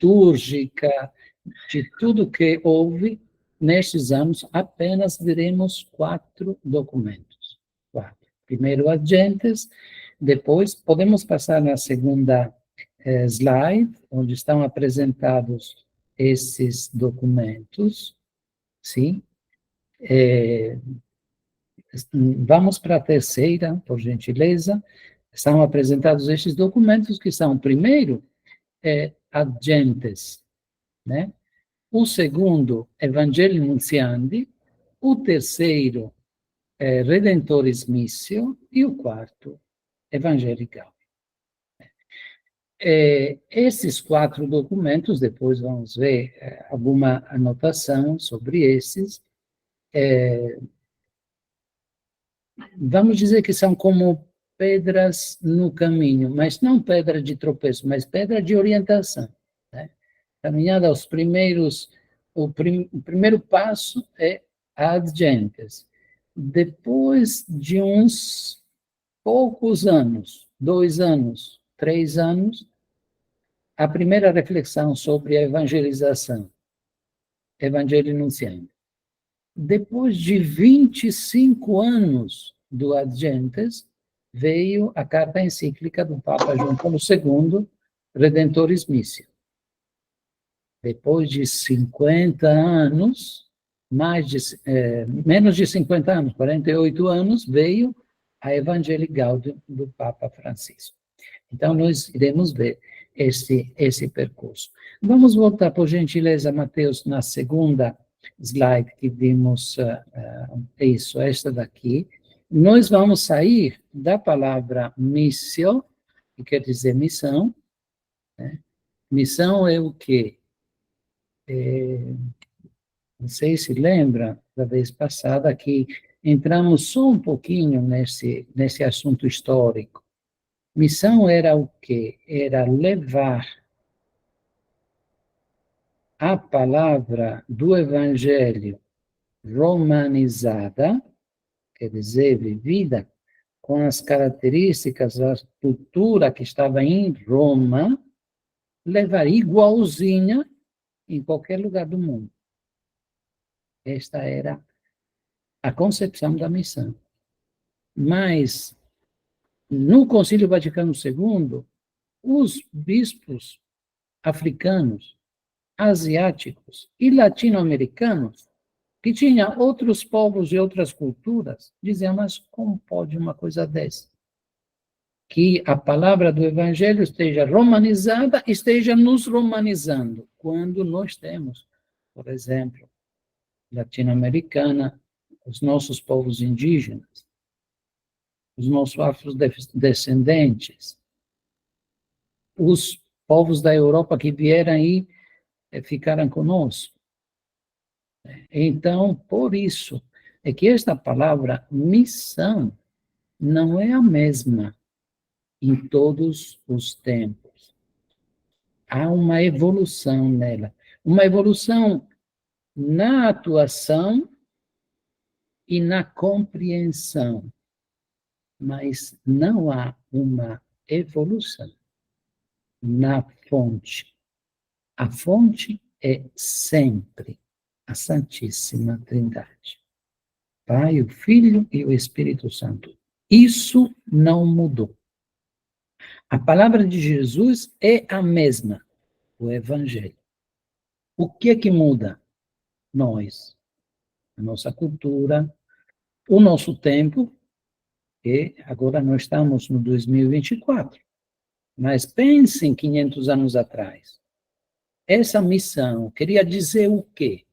litúrgica, de tudo que houve nestes anos, apenas veremos 4 documentos. 4. Primeiro, Ad Gentes, depois, podemos passar na segunda slide, onde estão apresentados esses documentos, sim? Vamos para a terceira, por gentileza. São apresentados estes documentos que são, primeiro, Ad Gentes, né? O segundo, Evangelii Nuntiandi, o terceiro, Redemptoris Missio, e o quarto, Evangelii Gaudium. Esses 4 documentos, depois vamos ver alguma anotação sobre esses, vamos dizer que são como pedras no caminho, mas não pedra de tropeço, mas pedra de orientação, né? Caminhada aos primeiros, o primeiro passo é Ad Gentes. Depois de uns poucos anos, 2 anos, 3 anos, a primeira reflexão sobre a evangelização, Evangelii Nuntiandi. Depois de 25 anos do Ad Gentes, veio a carta encíclica do Papa João Paulo II, Redemptoris Missio. Depois de 50 anos, menos de 50 anos, 48 anos, veio a Evangelii Gaudium do Papa Francisco. Então, nós iremos ver esse percurso. Vamos voltar, por gentileza, Mateus, na segunda slide que vimos, esta daqui. Nós vamos sair da palavra missio, que quer dizer missão, né? Missão é o quê? Não sei se lembra, da vez passada, que entramos só um pouquinho nesse assunto histórico. Missão era o quê? Era levar a palavra do Evangelho romanizada, quer dizer, vivida com as características da cultura que estava em Roma, levar igualzinha em qualquer lugar do mundo. Esta era a concepção da missão. Mas, no Concílio Vaticano II, os bispos africanos, asiáticos e latino-americanos, que tinham outros povos e outras culturas, diziam, mas como pode uma coisa dessa? Que a palavra do Evangelho esteja romanizada, esteja nos romanizando, quando nós temos, por exemplo, latino-americana, os nossos povos indígenas, os nossos afrodescendentes, os povos da Europa que vieram aí ficaram conosco. Então, por isso, é que esta palavra missão não é a mesma em todos os tempos. Há uma evolução nela, uma evolução na atuação e na compreensão, mas não há uma evolução na fonte. A fonte é sempre a Santíssima Trindade. Pai, o Filho e o Espírito Santo. Isso não mudou. A palavra de Jesus é a mesma, o Evangelho. O que é que muda? Nós, a nossa cultura, o nosso tempo, e agora nós estamos no 2024. Mas pensem 500 anos atrás. Essa missão queria dizer o quê?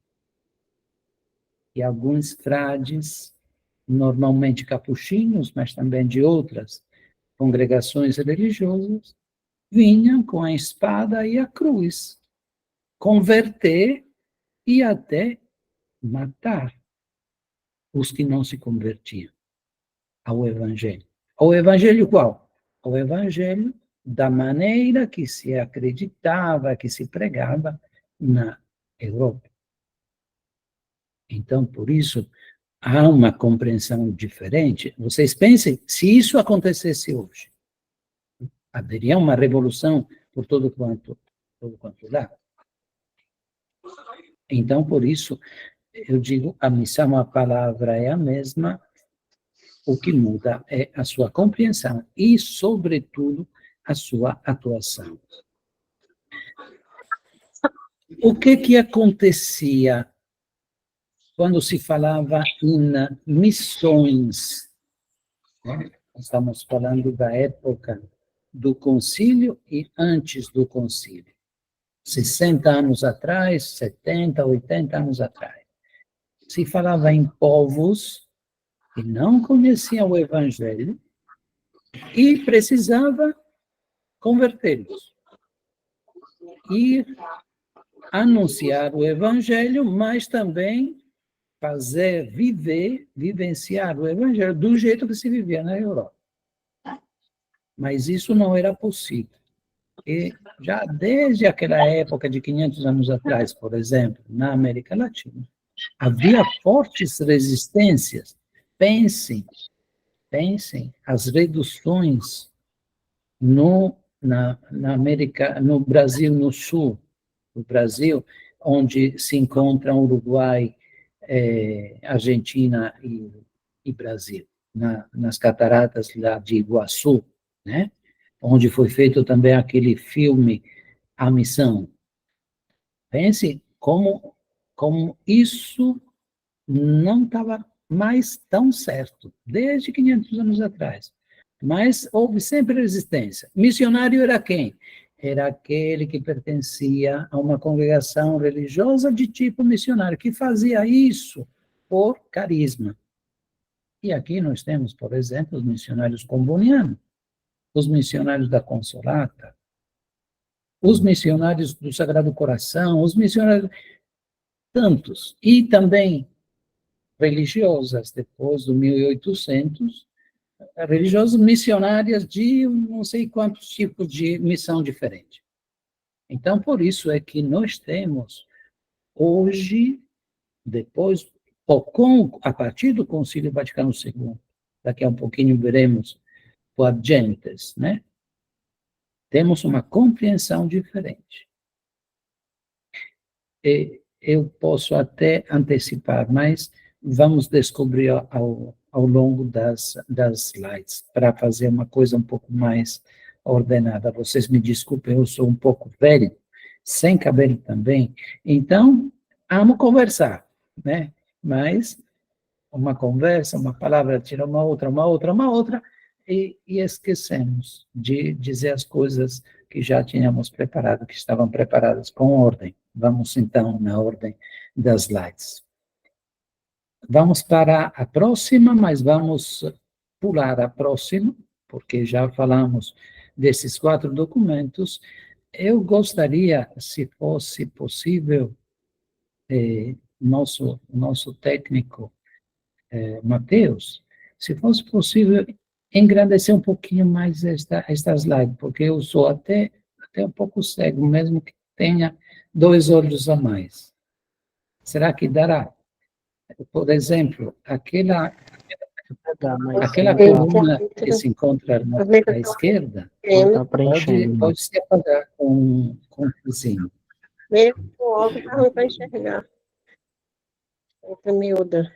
Que alguns frades, normalmente capuchinhos, mas também de outras congregações religiosas, vinham com a espada e a cruz, converter e até matar os que não se convertiam ao Evangelho. Ao Evangelho qual? Ao Evangelho da maneira que se acreditava, que se pregava na Europa. Então, por isso, há uma compreensão diferente. Vocês pensem, se isso acontecesse hoje, haveria uma revolução por todo quanto todo quanto é lado. Então, por isso, eu digo, a missão, a palavra é a mesma, o que muda é a sua compreensão e, sobretudo, a sua atuação. O que acontecia quando se falava em missões? Né? Estamos falando da época do concílio e antes do concílio. 60 anos atrás, 70, 80 anos atrás. Se falava em povos que não conheciam o Evangelho e precisava convertê-los. E anunciar o Evangelho, mas também fazer vivenciar o Evangelho do jeito que se vivia na Europa. Mas isso não era possível. E já desde aquela época de 500 anos atrás, por exemplo, na América Latina, havia fortes resistências. Pensem, as reduções na América, no Brasil, no sul do Brasil, onde se encontram Uruguai, Argentina e Brasil, nas cataratas lá de Iguaçu, né? Onde foi feito também aquele filme A Missão. Pense como isso não estava mais tão certo, desde 500 anos atrás. Mas houve sempre resistência. Missionário era quem? Era aquele que pertencia a uma congregação religiosa de tipo missionário, que fazia isso por carisma. E aqui nós temos, por exemplo, os missionários combonianos, os missionários da Consolata, os missionários do Sagrado Coração, os missionários tantos, e também religiosas, depois do 1800, religiosas missionárias de não sei quantos tipos de missão diferente. Então, por isso é que nós temos, hoje, depois, a partir do Concílio Vaticano II, daqui a um pouquinho veremos o Ad Gentes, né? Temos uma compreensão diferente. E eu posso até antecipar, mas vamos descobrir ao longo das slides, para fazer uma coisa um pouco mais ordenada. Vocês me desculpem, eu sou um pouco velho, sem cabelo também, então, amo conversar, né? Mas uma conversa, uma palavra tira uma outra, e esquecemos de dizer as coisas que já tínhamos preparado, que estavam preparadas com ordem. Vamos, então, na ordem das slides. Vamos para a próxima, mas vamos pular a próxima, porque já falamos desses 4 documentos. Eu gostaria, se fosse possível, nosso técnico, Mateus, se fosse possível, engrandecer um pouquinho mais esta slide, porque eu sou até um pouco cego, mesmo que tenha 2 olhos a mais. Será que dará? Por exemplo, aquela coluna que se encontra à esquerda, pode se apagar com o vizinho. Mesmo com óculos, tá ruim para enxergar. Outra miúda.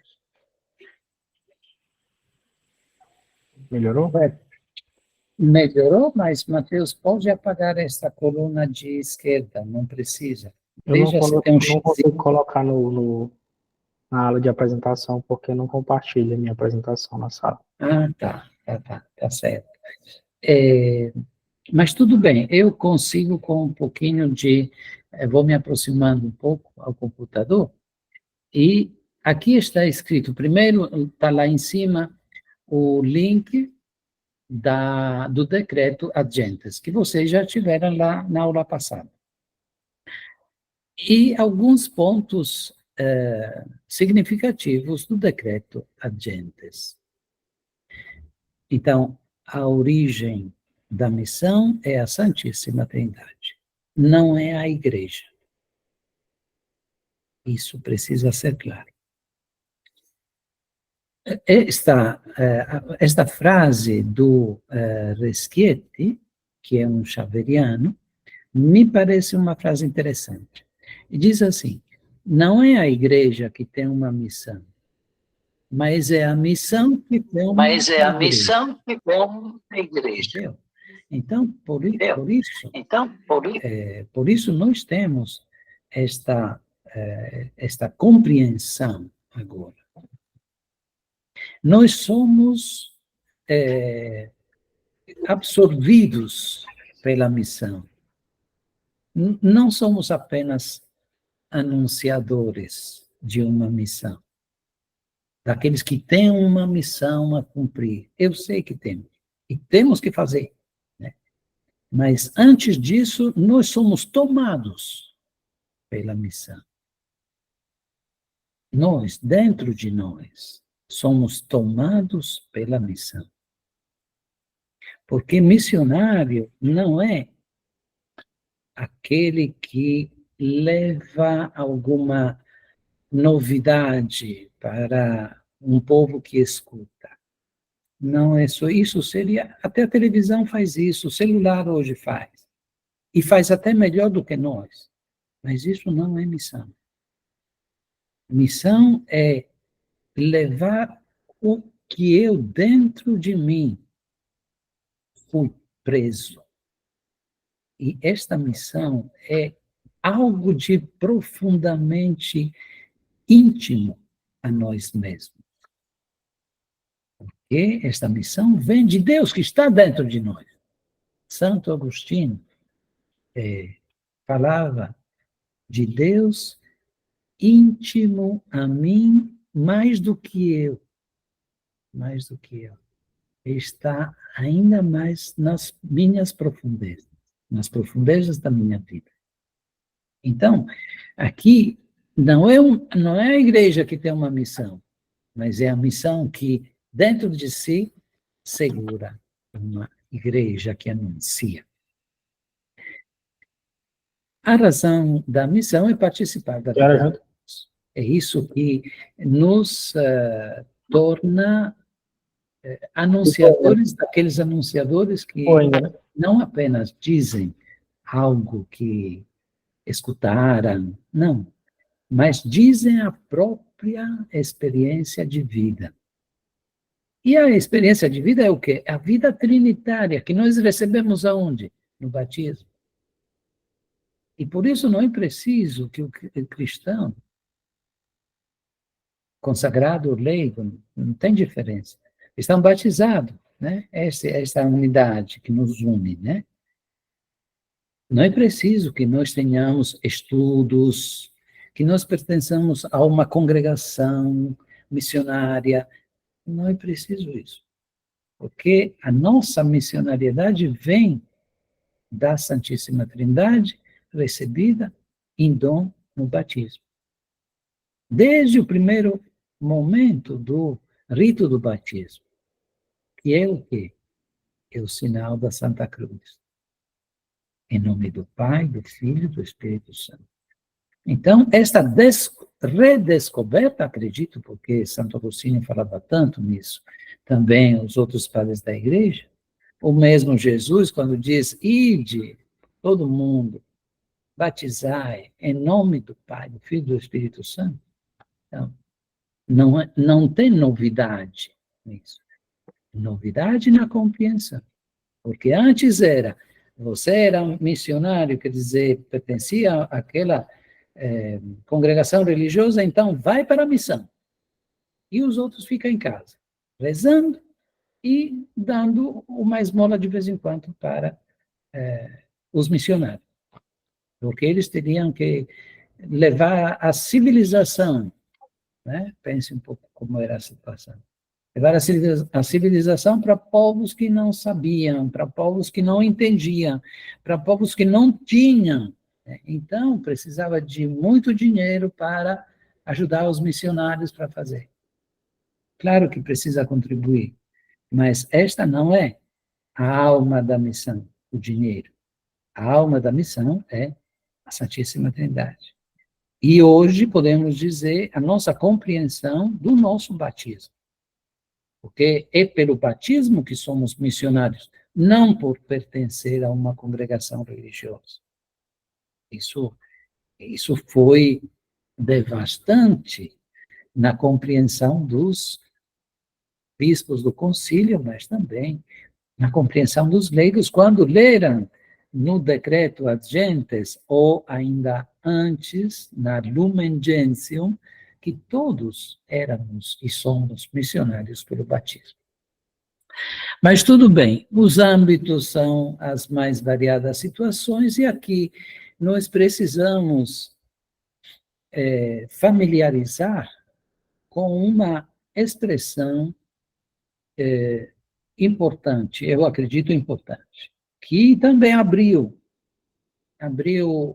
Melhorou? Melhorou, mas, Matheus, pode apagar esta coluna de esquerda, não precisa. Eu não, Veja se tem um não consigo xizinho. colocar na aula de apresentação, porque não compartilha a minha apresentação na sala. Ah, tá certo. Mas tudo bem, eu consigo com um pouquinho de... vou me aproximando um pouco ao computador, e aqui está escrito, primeiro está lá em cima o link do decreto Ad Gentes, que vocês já tiveram lá na aula passada. E alguns pontos significativos do decreto Ad Gentes. Então, a origem da missão é a Santíssima Trindade, não é a Igreja. Isso precisa ser claro. Esta frase do Reschietti, que é um xaveriano, me parece uma frase interessante. E diz assim: não é a igreja que tem uma missão, mas é a missão que tem uma igreja. Entendeu? Então, por isso nós temos esta compreensão agora. Nós somos absorvidos pela missão. Não somos apenas anunciadores de uma missão, daqueles que têm uma missão a cumprir. Eu sei que temos, e temos que fazer, né? Mas antes disso, nós somos tomados pela missão. Nós, dentro de nós, somos tomados pela missão. Porque missionário não é aquele que leva alguma novidade para um povo que escuta. Não é só isso, seria, até a televisão faz isso, o celular hoje faz. E faz até melhor do que nós. Mas isso não é missão. Missão é levar o que eu, dentro de mim, fui preso. E esta missão é algo de profundamente íntimo a nós mesmos. Porque esta missão vem de Deus que está dentro de nós. Santo Agostinho falava de Deus íntimo a mim mais do que eu. Mais do que eu. Está ainda mais nas minhas profundezas, nas profundezas da minha vida. Então, aqui não é a igreja que tem uma missão, mas é a missão que, dentro de si, segura uma igreja que anuncia. A razão da missão é participar da vida de Deus. É isso que nos torna anunciadores, daqueles anunciadores que não apenas dizem algo que escutaram, não, mas dizem a própria experiência de vida. E a experiência de vida é o quê? A vida trinitária, que nós recebemos aonde? No batismo. E por isso não é preciso que o cristão, consagrado, leigo, não tem diferença, estão batizados, né? Essa unidade que nos une, né? Não é preciso que nós tenhamos estudos, que nós pertençamos a uma congregação missionária. Não é preciso isso. Porque a nossa missionariedade vem da Santíssima Trindade, recebida em dom no batismo. Desde o primeiro momento do rito do batismo, que é o quê? É o sinal da Santa Cruz. Em nome do Pai, do Filho e do Espírito Santo. Então, esta redescoberta, acredito, porque Santo Agostinho falava tanto nisso, também os outros padres da igreja, o mesmo Jesus, quando diz, ide, todo mundo, batizai, em nome do Pai, do Filho e do Espírito Santo. Então, não tem novidade nisso. Novidade na compreensão. Porque antes você era um missionário, quer dizer, pertencia àquela congregação religiosa, então vai para a missão. E os outros ficam em casa, rezando e dando uma esmola de vez em quando para os missionários. Porque eles teriam que levar a civilização, né? Pense um pouco como era a situação. Levar a civilização para povos que não sabiam, para povos que não entendiam, para povos que não tinham. Então, precisava de muito dinheiro para ajudar os missionários para fazer. Claro que precisa contribuir, mas esta não é a alma da missão, o dinheiro. A alma da missão é a Santíssima Trindade. E hoje podemos dizer a nossa compreensão do nosso batismo. Porque é pelo batismo que somos missionários, não por pertencer a uma congregação religiosa. Isso foi devastante na compreensão dos bispos do concílio, mas também na compreensão dos leigos, quando leram no decreto ad gentes, ou ainda antes, na Lumen Gentium, que todos éramos e somos missionários pelo batismo. Mas tudo bem, os âmbitos são as mais variadas situações, e aqui nós precisamos familiarizar com uma expressão importante, eu acredito importante, que também abriu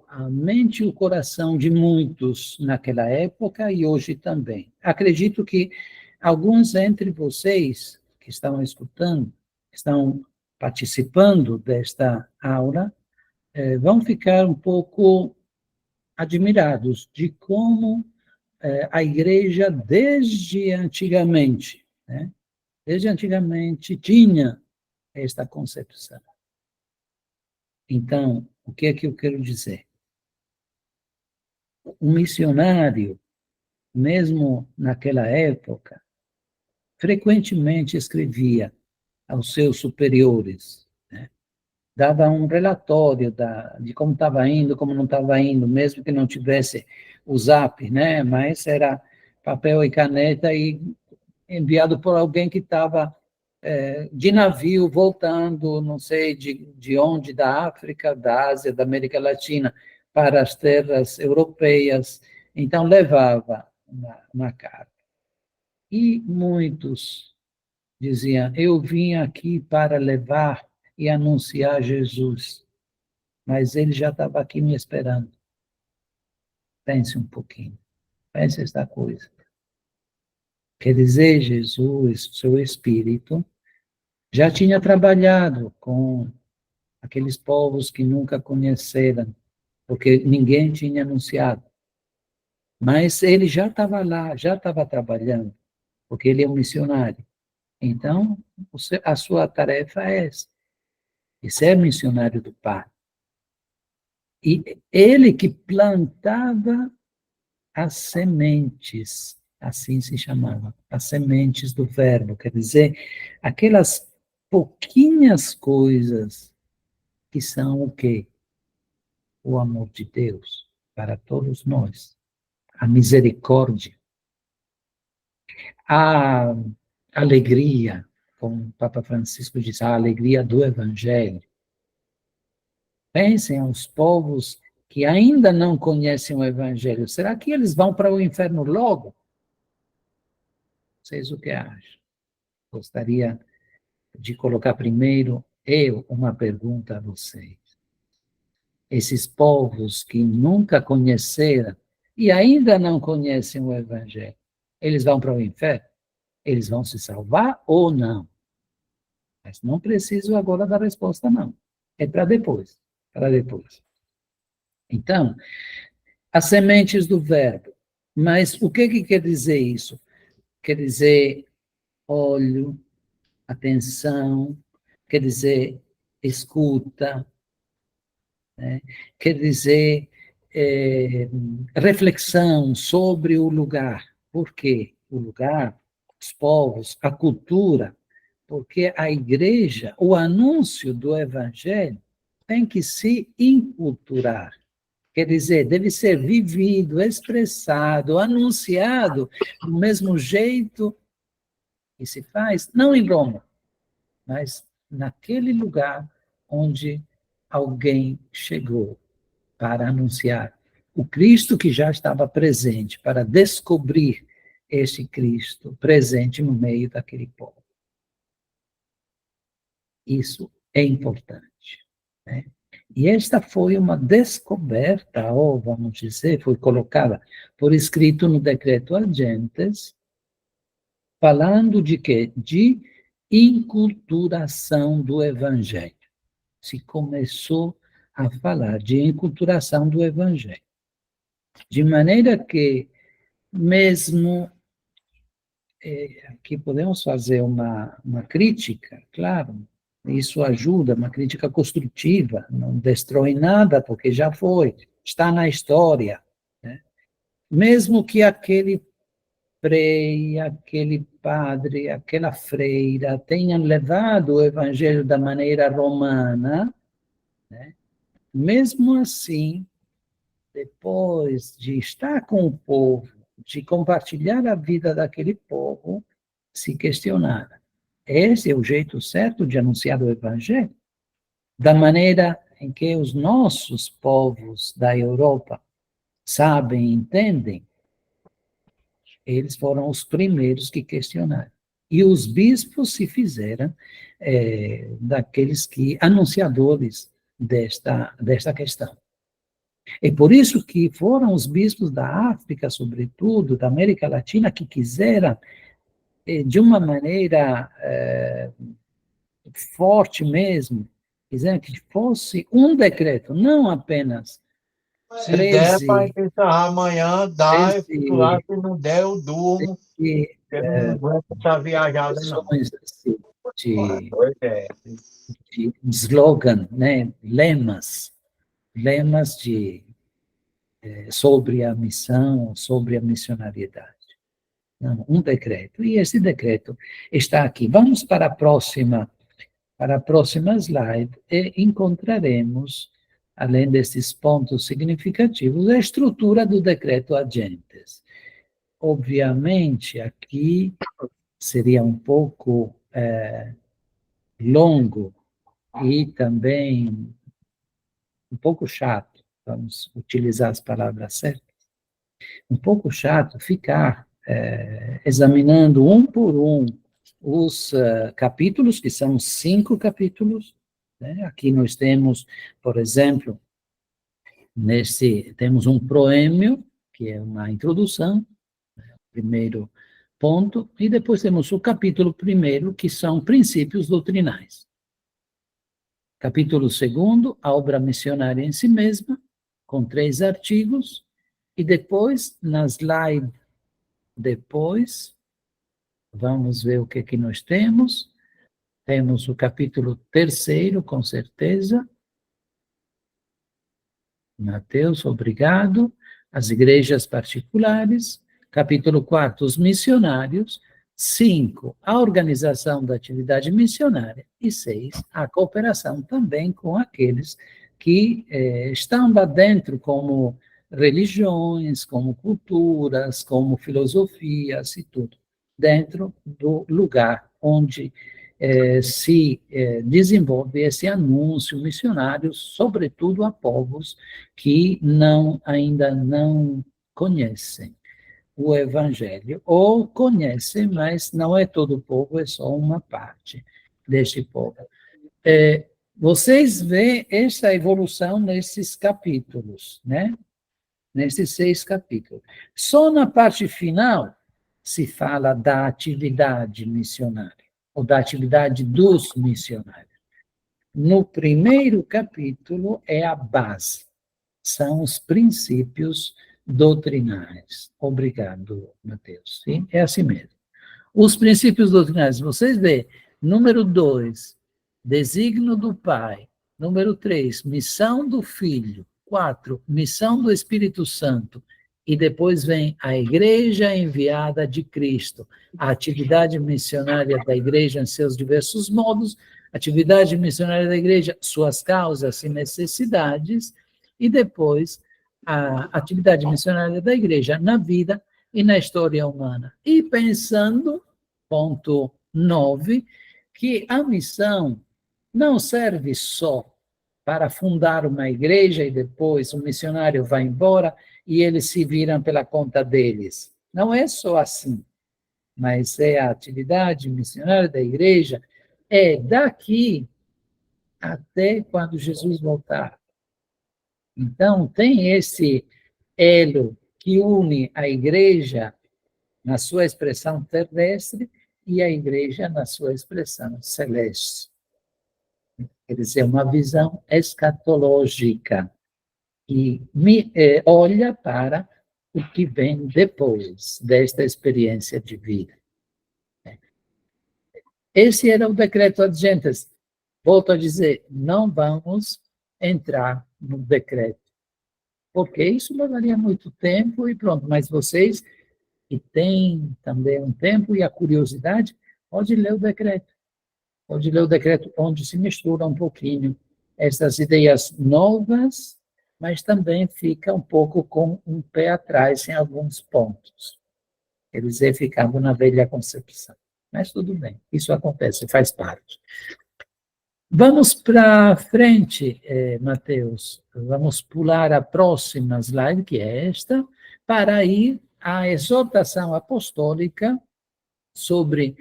a mente e o coração de muitos naquela época e hoje também. Acredito que alguns entre vocês que estão escutando, estão participando desta aula, vão ficar um pouco admirados de como a igreja, desde antigamente, né, tinha esta concepção. Então, o que é que eu quero dizer? Um missionário, mesmo naquela época, frequentemente escrevia aos seus superiores, né? Dava um relatório de como estava indo, como não estava indo, mesmo que não tivesse o Zap, né? Mas era papel e caneta e enviado por alguém que estava de navio, voltando, não sei de onde, da África, da Ásia, da América Latina, para as terras europeias. Então, levava uma carta. E muitos diziam, eu vim aqui para levar e anunciar Jesus, mas ele já estava aqui me esperando. Pense um pouquinho, pense esta coisa. Quer dizer, Jesus, seu Espírito, já tinha trabalhado com aqueles povos que nunca conheceram, porque ninguém tinha anunciado. Mas ele já estava lá, já estava trabalhando, porque ele é um missionário. Então, a sua tarefa é essa, de ser missionário do Pai. E ele que plantava as sementes, assim se chamava, as sementes do verbo, quer dizer, aquelas pouquinhas coisas que são o quê? O amor de Deus para todos nós, a misericórdia, a alegria, como o Papa Francisco diz, a alegria do Evangelho. Pensem aos povos que ainda não conhecem o Evangelho. Será que eles vão para o inferno logo? Vocês o que acham? Gostaria de colocar primeiro uma pergunta a vocês. Esses povos que nunca conheceram e ainda não conhecem o Evangelho, eles vão para o inferno? Eles vão se salvar ou não? Mas não preciso agora da resposta, não. É para depois, para depois. Então, as sementes do verbo. Mas o que quer dizer isso? Quer dizer olho, atenção, quer dizer escuta, né? Quer dizer reflexão sobre o lugar. Por quê? O lugar, os povos, a cultura, porque a igreja, o anúncio do evangelho tem que se inculturar. Quer dizer, deve ser vivido, expressado, anunciado do mesmo jeito que se faz, não em Roma, mas naquele lugar onde alguém chegou para anunciar o Cristo que já estava presente, para descobrir esse Cristo presente no meio daquele povo. Isso é importante, né? E esta foi uma descoberta, ou vamos dizer, foi colocada por escrito no decreto ad gentes, falando de quê? De inculturação do Evangelho. Se começou a falar de inculturação do Evangelho. De maneira que, mesmo, aqui podemos fazer uma crítica, claro, isso ajuda, uma crítica construtiva, não destrói nada, porque já foi. está na história, né? Mesmo que aquele frei, aquele padre, aquela freira tenham levado o evangelho da maneira romana, né? Mesmo assim, depois de estar com o povo, de compartilhar a vida daquele povo, se questionaram: esse é o jeito certo de anunciar o evangelho? Da maneira em que os nossos povos da Europa sabem e entendem? Eles foram os primeiros que questionaram. E os bispos se fizeram daqueles que anunciadores desta questão. É por isso que foram os bispos da África, sobretudo, da América Latina, que quiseram, de uma maneira forte mesmo, quiseram que fosse um decreto, não apenas Se der para 13, encerrar amanhã, dá. Eu fico lá, 13, se não der, eu durmo. 13 Eu não aguento essa viajada, não. sessões assim, de Pois é. de slogan, né, lemas sobre a missão, sobre a missionariedade. Não, um decreto. E esse decreto está aqui. Vamos para a próxima slide e encontraremos, além desses pontos significativos, a estrutura do decreto Agentes. Obviamente, aqui seria um pouco longo e também um pouco chato, vamos utilizar as palavras certas, um pouco chato ficar examinando um por um os capítulos, que são 5 capítulos, né? Aqui nós temos, por exemplo, temos um proêmio, que é uma introdução, primeiro ponto, e depois temos o capítulo primeiro, que são princípios doutrinais. Capítulo 2, a obra missionária em si mesma, com 3 artigos, e depois, na slide depois, vamos ver o que nós temos. Temos o capítulo 3, com certeza. Mateus, obrigado. As igrejas particulares. Capítulo 4, os missionários. 5, a organização da atividade missionária. E 6, a cooperação também com aqueles que estão lá dentro, como religiões, como culturas, como filosofias e tudo, dentro do lugar onde se desenvolve esse anúncio missionário, sobretudo a povos que ainda não conhecem o Evangelho, ou conhecem, mas não é todo o povo, é só uma parte deste povo. Vocês veem essa evolução nesses capítulos, né? Nesses 6 capítulos. Só na parte final se fala da atividade missionária, ou da atividade dos missionários. No primeiro capítulo é a base, são os princípios doutrinais. Obrigado, Mateus. Sim, é assim mesmo. Os princípios doutrinais, vocês veem, número 2, desígnio do Pai. Número 3, missão do Filho. 4, missão do Espírito Santo. E depois vem a igreja enviada de Cristo, a atividade missionária da igreja em seus diversos modos, atividade missionária da igreja, suas causas e necessidades, e depois a atividade missionária da igreja na vida e na história humana. E pensando, ponto 9, que a missão não serve só para fundar uma igreja e depois o missionário vai embora e eles se viram pela conta deles. Não é só assim, mas é a atividade missionária da igreja, é daqui até quando Jesus voltar. Então, tem esse elo que une a igreja na sua expressão terrestre e a igreja na sua expressão celeste. Quer dizer, uma visão escatológica e olha para o que vem depois desta experiência de vida. Esse era o decreto ad gentes. Volto a dizer, não vamos entrar no decreto, porque isso levaria muito tempo e pronto. Mas vocês que têm também um tempo e a curiosidade, pode ler o decreto. Pode ler o decreto onde se mistura um pouquinho essas ideias novas, mas também fica um pouco com um pé atrás em alguns pontos. Quer dizer, ficando na velha concepção. Mas tudo bem, isso acontece, faz parte. Vamos para frente, Mateus. Vamos pular a próxima slide, que é esta, para ir à exortação apostólica sobre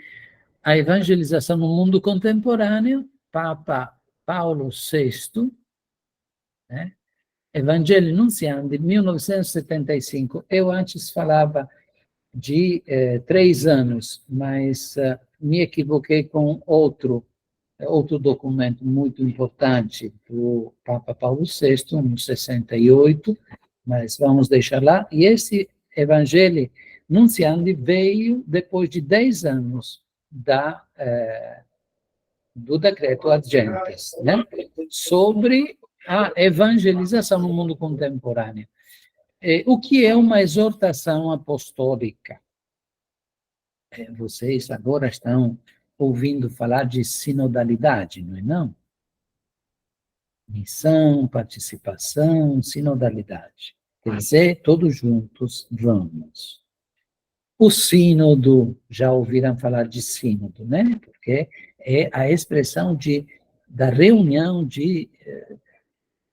a evangelização no mundo contemporâneo, Papa Paulo VI, né? Evangelii Nuntiandi, 1975. Eu antes falava de 3 anos, mas me equivoquei com outro documento muito importante do Papa Paulo VI, no 68, mas vamos deixar lá. E esse Evangelii Nuntiandi veio depois de 10 anos do decreto Ad Gentes, né? Sobre a evangelização no mundo contemporâneo. O que é uma exortação apostólica? Vocês agora estão ouvindo falar de sinodalidade, não é não? Missão, participação, sinodalidade. Quer dizer, todos juntos vamos. O sínodo, já ouviram falar de sínodo, né? Porque é a expressão da reunião de,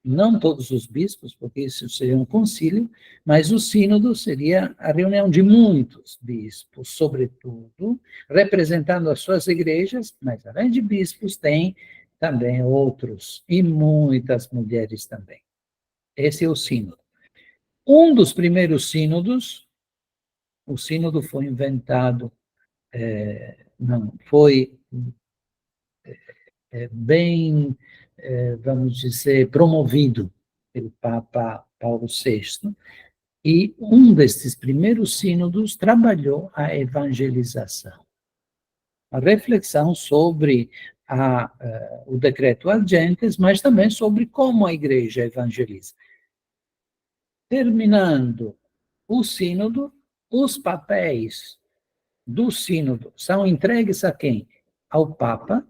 não todos os bispos, porque isso seria um concílio, mas o sínodo seria a reunião de muitos bispos, sobretudo, representando as suas igrejas, mas além de bispos, tem também outros, e muitas mulheres também. Esse é o sínodo. Um dos primeiros sínodos, o sínodo foi inventado, foi bem, vamos dizer, promovido pelo Papa Paulo VI, e um desses primeiros sínodos trabalhou a evangelização, a reflexão sobre o decreto Ad Gentes, mas também sobre como a igreja evangeliza. Terminando o sínodo, os papéis do sínodo são entregues a quem? Ao Papa,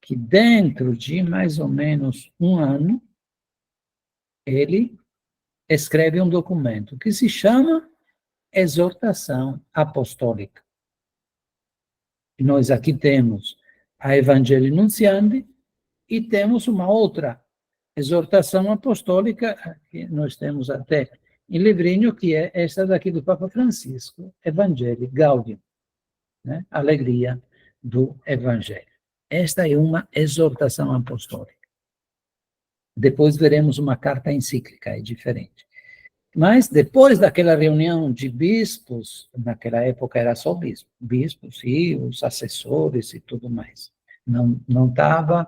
que dentro de mais ou menos 1 ano, ele escreve um documento que se chama Exortação Apostólica. E nós aqui temos a Evangelii Nuntiandi e temos uma outra exortação apostólica, que nós temos até em livrinho, que é esta daqui do Papa Francisco, Evangelii Gaudium, né? Alegria do Evangelho. Esta é uma exortação apostólica. Depois veremos uma carta encíclica, é diferente. Mas depois daquela reunião de bispos, naquela época era só bispos e os assessores e tudo mais. Não estava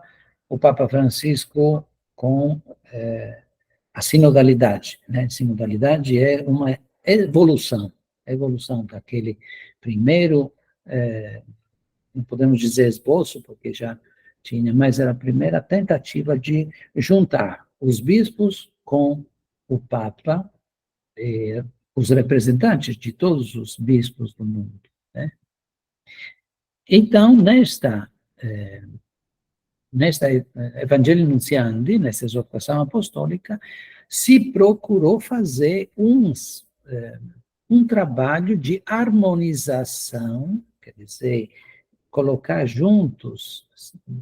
o Papa Francisco com a sinodalidade, né? Sinodalidade é uma evolução daquele primeiro, não podemos dizer esboço, porque já tinha, mas era a primeira tentativa de juntar os bispos com o Papa, os representantes de todos os bispos do mundo, né? Então, nesta Evangelii Nuntiandi, nessa exortação apostólica, se procurou fazer um trabalho de harmonização, quer dizer, colocar juntos,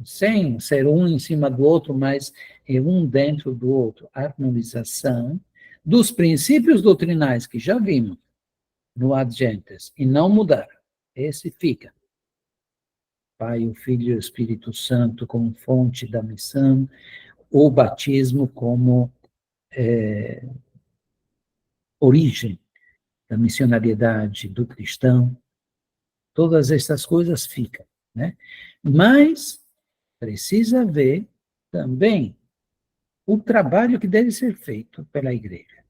sem ser um em cima do outro, mas um dentro do outro, harmonização dos princípios doutrinais que já vimos no Ad Gentes, e não mudar. Esse fica. Pai, o Filho e o Espírito Santo como fonte da missão, o batismo como origem da missionariedade do cristão. Todas essas coisas ficam, né? Mas precisa ver também o trabalho que deve ser feito pela igreja.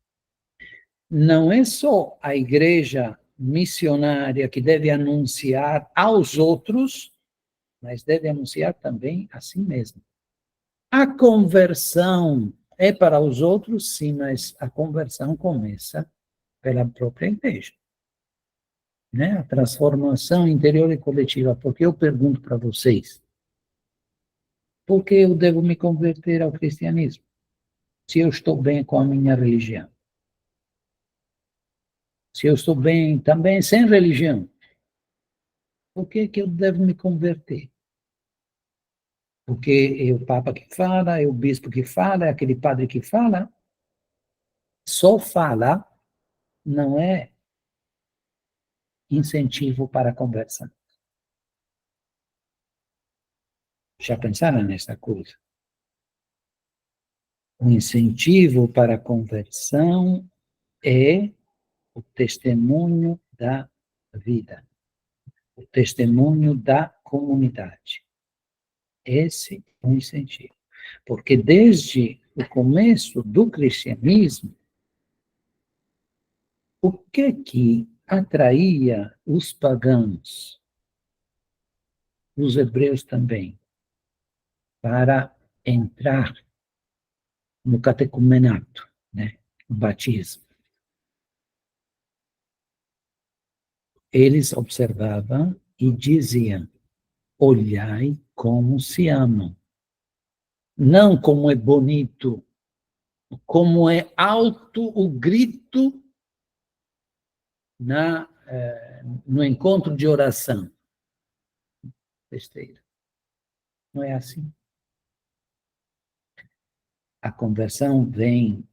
Não é só a igreja missionária que deve anunciar aos outros, mas deve anunciar também a si mesma. A conversão É para os outros, sim, mas a conversão começa pela própria igreja. Né? A transformação interior e coletiva. Porque eu pergunto para vocês, por que eu devo me converter ao cristianismo? Se eu estou bem com a minha religião. Se eu estou bem também sem religião, por que eu devo me converter? Porque é o Papa que fala, é o bispo que fala, é aquele padre que fala. Só fala não é incentivo para a conversão. Já pensaram nessa coisa? O incentivo para a conversão é o testemunho da vida, o testemunho da comunidade. Esse é o incentivo. Porque desde o começo do cristianismo, o que atraía os pagãos, os hebreus também, para entrar no catecumenato, né, o batismo? Eles observavam e diziam: olhai como se amam. Não como é bonito, como é alto o grito no encontro de oração. Besteira. Não é assim. A conversão vem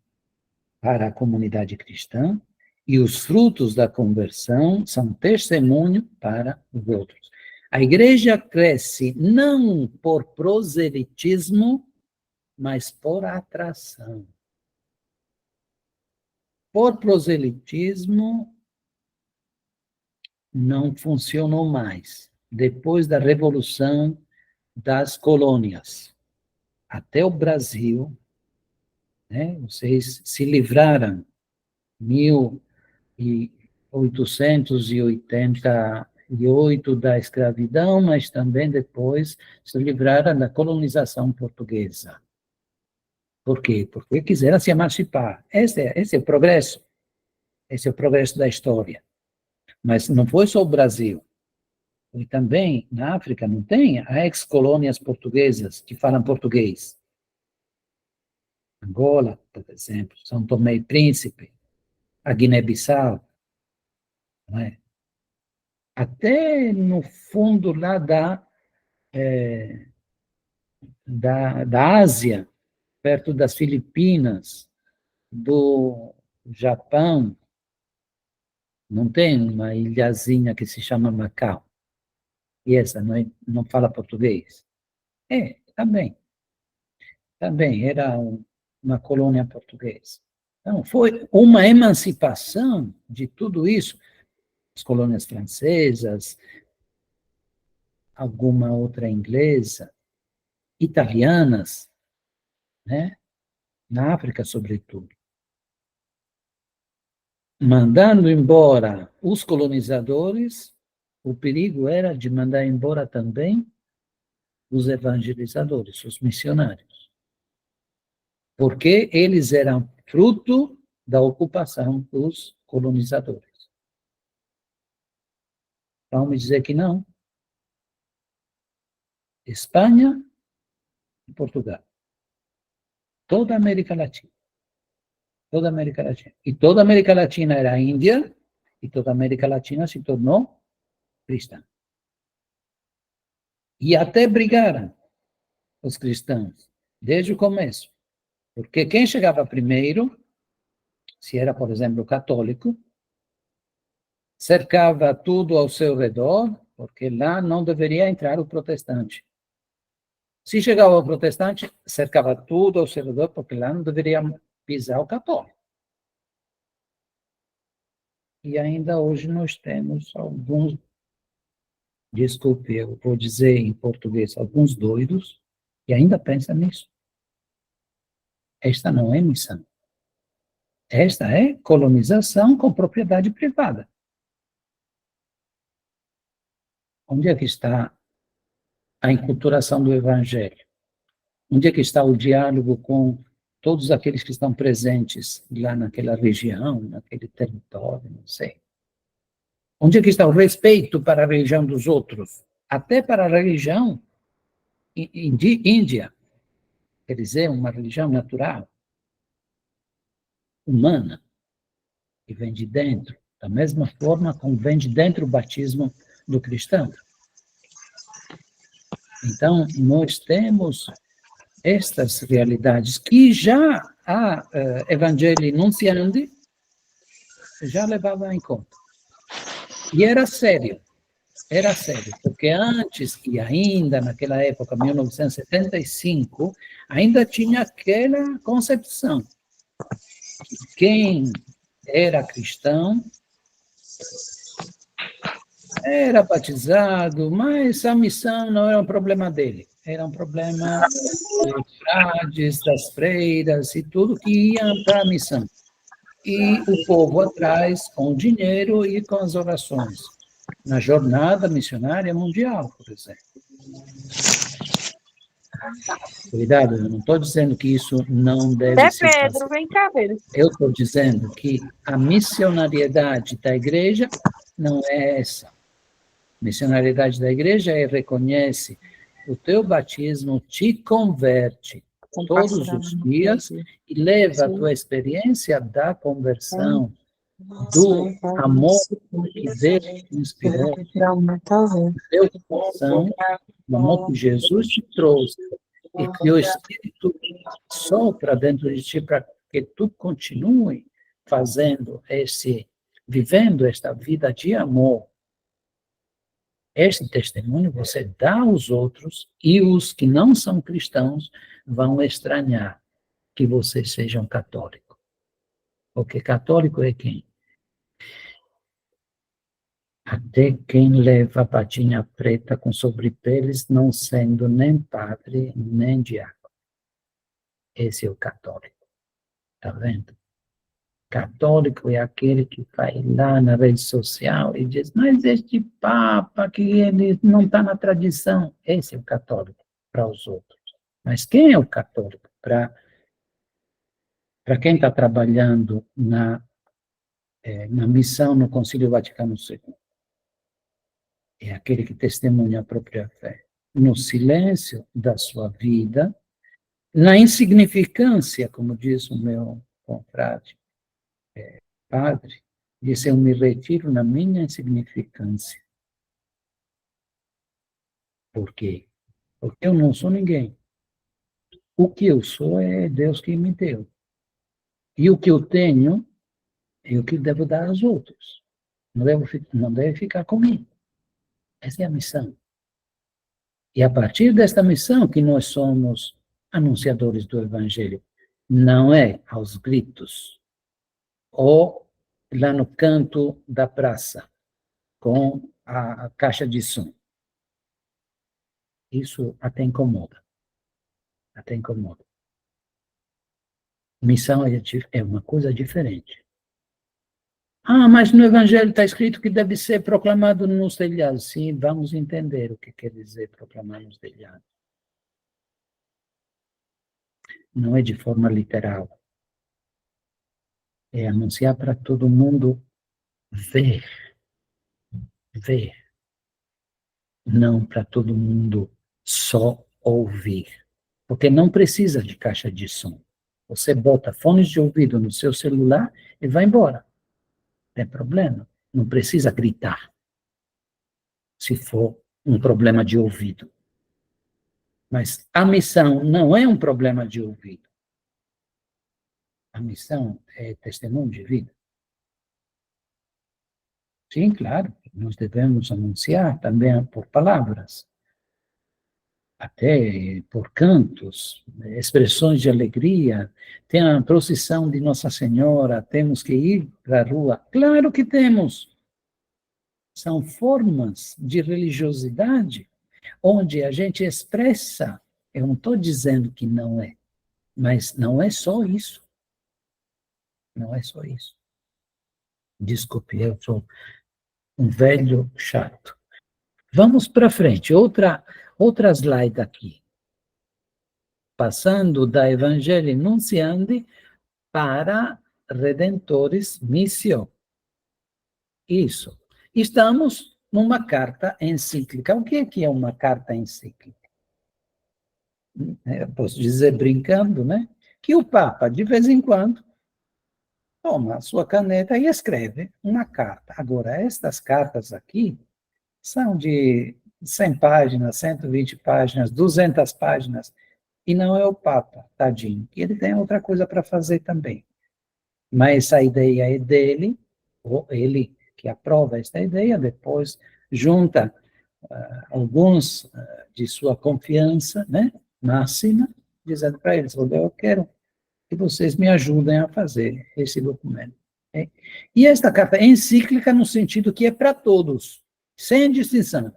para a comunidade cristã e os frutos da conversão são testemunho para os outros. A igreja cresce não por proselitismo, mas por atração. Por proselitismo, não funcionou mais. Depois da Revolução das Colônias, até o Brasil, né, vocês se livraram em 1888 da escravidão, mas também depois se livraram da colonização portuguesa. Por quê? Porque quiseram se emancipar. Esse é o progresso. Esse é o progresso da história. Mas não foi só o Brasil. E também, na África, não tem ex-colônias portuguesas que falam português. Angola, por exemplo, São Tomé e Príncipe, a Guiné-Bissau, não é? Até no fundo lá da Ásia, perto das Filipinas, do Japão, não tem uma ilhazinha que se chama Macau. E essa não fala português? Também era uma colônia portuguesa. Então, foi uma emancipação de tudo isso. As colônias francesas, alguma outra inglesa, italianas, né? Na África, sobretudo. Mandando embora os colonizadores, o perigo era de mandar embora também os evangelizadores, os missionários. Porque eles eram fruto da ocupação dos colonizadores. Vão me dizer que não. Espanha e Portugal. Toda a América Latina. Toda a América Latina. E toda a América Latina era Índia, e toda a América Latina se tornou cristã. E até brigaram os cristãos, desde o começo. Porque quem chegava primeiro, se era, por exemplo, católico, cercava tudo ao seu redor, porque lá não deveria entrar o protestante. Se chegava o protestante, cercava tudo ao seu redor, porque lá não deveria pisar o católico. E ainda hoje nós temos alguns, desculpe, eu vou dizer em português, alguns doidos, que ainda pensam nisso. Esta não é missão. Esta é colonização com propriedade privada. Onde é que está a enculturação do evangelho? Onde é que está o diálogo com todos aqueles que estão presentes lá naquela região, naquele território, não sei. Onde é que está o respeito para a religião dos outros? Até para a religião índia, quer dizer, uma religião natural, humana, que vem de dentro, da mesma forma como vem de dentro o batismo do cristão. Então, nós temos estas realidades que já a Evangelii Nuntiandi já levava em conta. E era sério, porque antes, e ainda naquela época, 1975, ainda tinha aquela concepção que quem era cristão era batizado, mas a missão não era um problema dele, era um problema dos frades, das freiras e tudo que iam para a missão. E o povo atrás com o dinheiro e com as orações, na jornada missionária mundial, por exemplo. Cuidado, eu não estou dizendo que isso não deve ser Pedro, fazer. vem cá, Pedro. Eu estou dizendo que a missionariedade da igreja não é essa. A missionariedade da igreja reconhece o teu batismo, te converte todos os dias e leva a tua experiência da conversão, do amor que Deus te inspirou, do teu coração, do amor que Jesus te trouxe, e que o Espírito sopra dentro de ti para que tu continue vivendo esta vida de amor. Este testemunho você dá aos outros, e os que não são cristãos vão estranhar que vocês sejam católicos. Porque católico é quem? Até quem leva a patinha preta com sobrepeles, não sendo nem padre, nem diácono. Esse é o católico. Está vendo? Católico é aquele que vai lá na rede social e diz, mas este Papa, que ele não está na tradição. Esse é o católico para os outros. Mas quem é o católico? Para quem está trabalhando na missão no Concílio Vaticano II. É aquele que testemunha a própria fé. No silêncio da sua vida, na insignificância, como diz o meu confrade, padre, disse, eu me retiro na minha insignificância. Por quê? Porque eu não sou ninguém. O que eu sou é Deus que me deu. E o que eu tenho é o que devo dar aos outros. Não deve ficar comigo. Essa é a missão. E a partir desta missão que nós somos anunciadores do Evangelho. Não é aos gritos, ou lá no canto da praça, com a caixa de som. Isso até incomoda. Até incomoda. Missão é uma coisa diferente. Ah, mas no Evangelho está escrito que deve ser proclamado nos telhados. Sim, vamos entender o que quer dizer proclamar nos telhados. Não é de forma literal. É anunciar para todo mundo ver. Ver. Não para todo mundo só ouvir. Porque não precisa de caixa de som. Você bota fones de ouvido no seu celular e vai embora. Não tem problema. Não precisa gritar. Se for um problema de ouvido. Mas a missão não é um problema de ouvido. A missão é testemunho de vida. Sim, claro, nós devemos anunciar também por palavras, até por cantos, expressões de alegria. Tem a procissão de Nossa Senhora, temos que ir para a rua. Claro que temos. São formas de religiosidade onde a gente expressa. Eu não estou dizendo que não é, mas não é só isso. Não é só isso. Desculpe, eu sou um velho chato. Vamos para frente. Outra slide aqui. passando da Evangelii Nuntiandi para Redentores Missio. Isso. Estamos numa carta encíclica. O que é uma carta encíclica? Eu posso dizer, brincando, né, que o Papa, de vez em quando, toma a sua caneta e escreve uma carta. Agora, estas cartas aqui são de 100 páginas, 120 páginas, 200 páginas, e não é o Papa, tadinho, que ele tem outra coisa para fazer também. Mas a ideia é dele, ou ele que aprova esta ideia, depois junta alguns de sua confiança, né, máxima, dizendo para eles, eu quero que vocês me ajudem a fazer esse documento. Okay? E esta carta é encíclica no sentido que é para todos, sem distinção.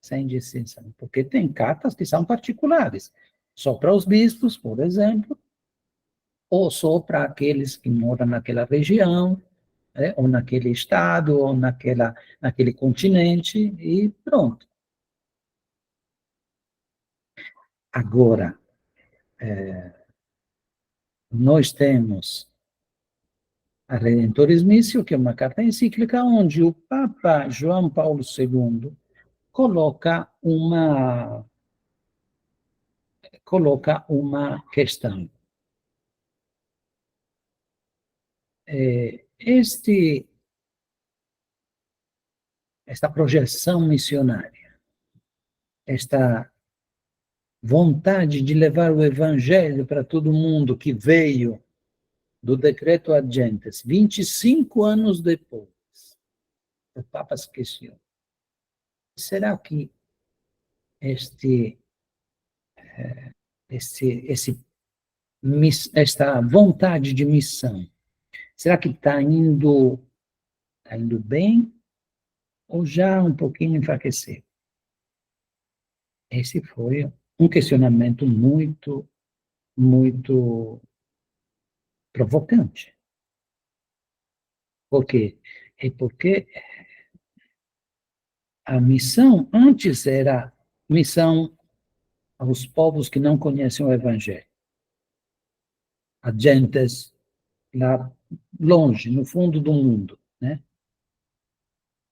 Sem distinção. Porque tem cartas que são particulares, só para os bispos, por exemplo, ou só para aqueles que moram naquela região, né, ou naquele estado, ou naquele continente, e pronto. Agora, nós temos a Redentores Missio, que é uma carta encíclica, onde o Papa João Paulo II coloca uma questão. Esta projeção missionária, esta vontade de levar o evangelho para todo mundo que veio do decreto ad gentes, 25 anos depois, o Papa se questiona, será que esta vontade de missão, será que está indo bem ou já um pouquinho enfraqueceu? Esse foi um questionamento muito, muito provocante. Por quê? É porque a missão antes era missão aos povos que não conhecem o Evangelho. A gentes lá longe, no fundo do mundo, né?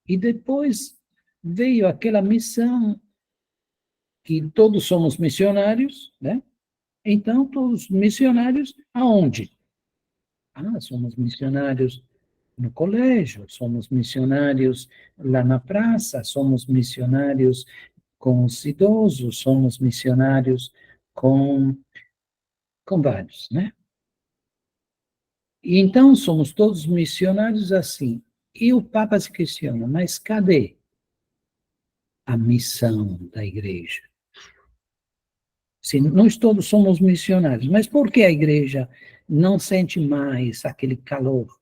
E depois veio aquela missão que todos somos missionários, né? Então, todos missionários aonde? Somos missionários no colégio, somos missionários lá na praça, somos missionários com os idosos, somos missionários com vários, né? E então, somos todos missionários assim. E o Papa se questiona, mas cadê a missão da igreja? Se nós todos somos missionários, mas por que a igreja não sente mais aquele calor,